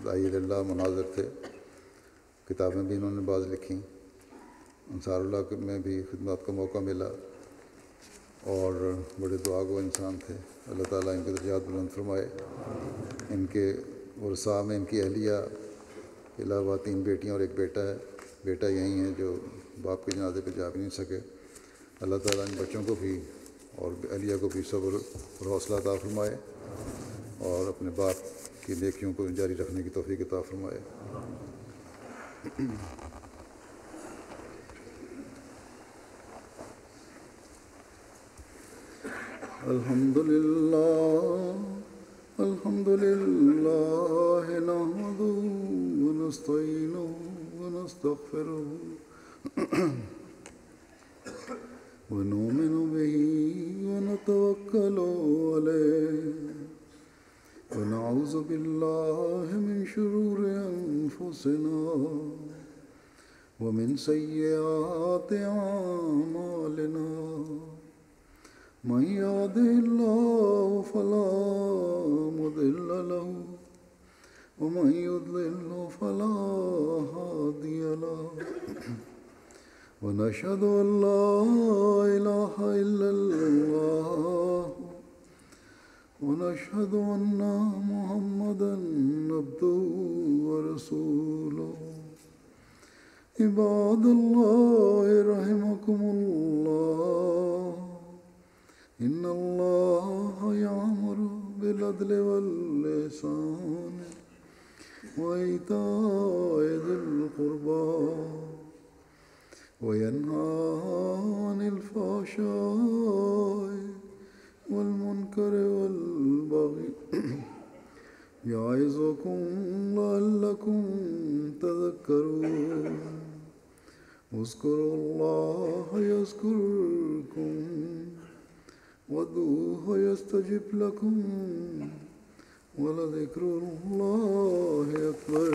داعی اللہ مناظر تھے۔ کتابیں بھی انہوں نے بعض لکھیں، انصار اللہ میں بھی خدمات کا موقع ملا اور بڑے دعا گو انسان تھے۔ اللہ تعالیٰ ان کے درجات بلند فرمائے۔ ان کے ورثاء میں ان کی اہلیہ کے علاوہ 3 بیٹیاں اور 1 بیٹا ہے۔ بیٹا یہی ہے جو باپ کے جنازے پہ جا بھی نہیں سکے۔ اللہ تعالیٰ ان بچوں کو بھی اور اہلیہ کو بھی صبر اور حوصلہ عطا فرمائے اور اپنے باپ کی نیکیوں کو جاری رکھنے کی توفیق عطا فرمائے۔ الحمد للہ نحمدہ ونستعینہ ونستغفرہ ونؤمن بہ ونتوکل علیہ ونعوذ باللہ من شرور انفسنا ومن سیئات اعمالنا من يهده الله فلا مضل له ومن يضلل فلا هادي له ونشهد أن لا إله إلا الله ونشهد أن محمدا عبده ورسوله عباد الله رحمكم الله إن الله يأمر بالعدل والإحسان وإيتاء ذي القربى وينهى عن الفحشاء والمنكر والبغي يعظكم لعلكم تذكرون اذكروا الله يذكركم وادعوه يستجب لكم ولذكر الله أكبر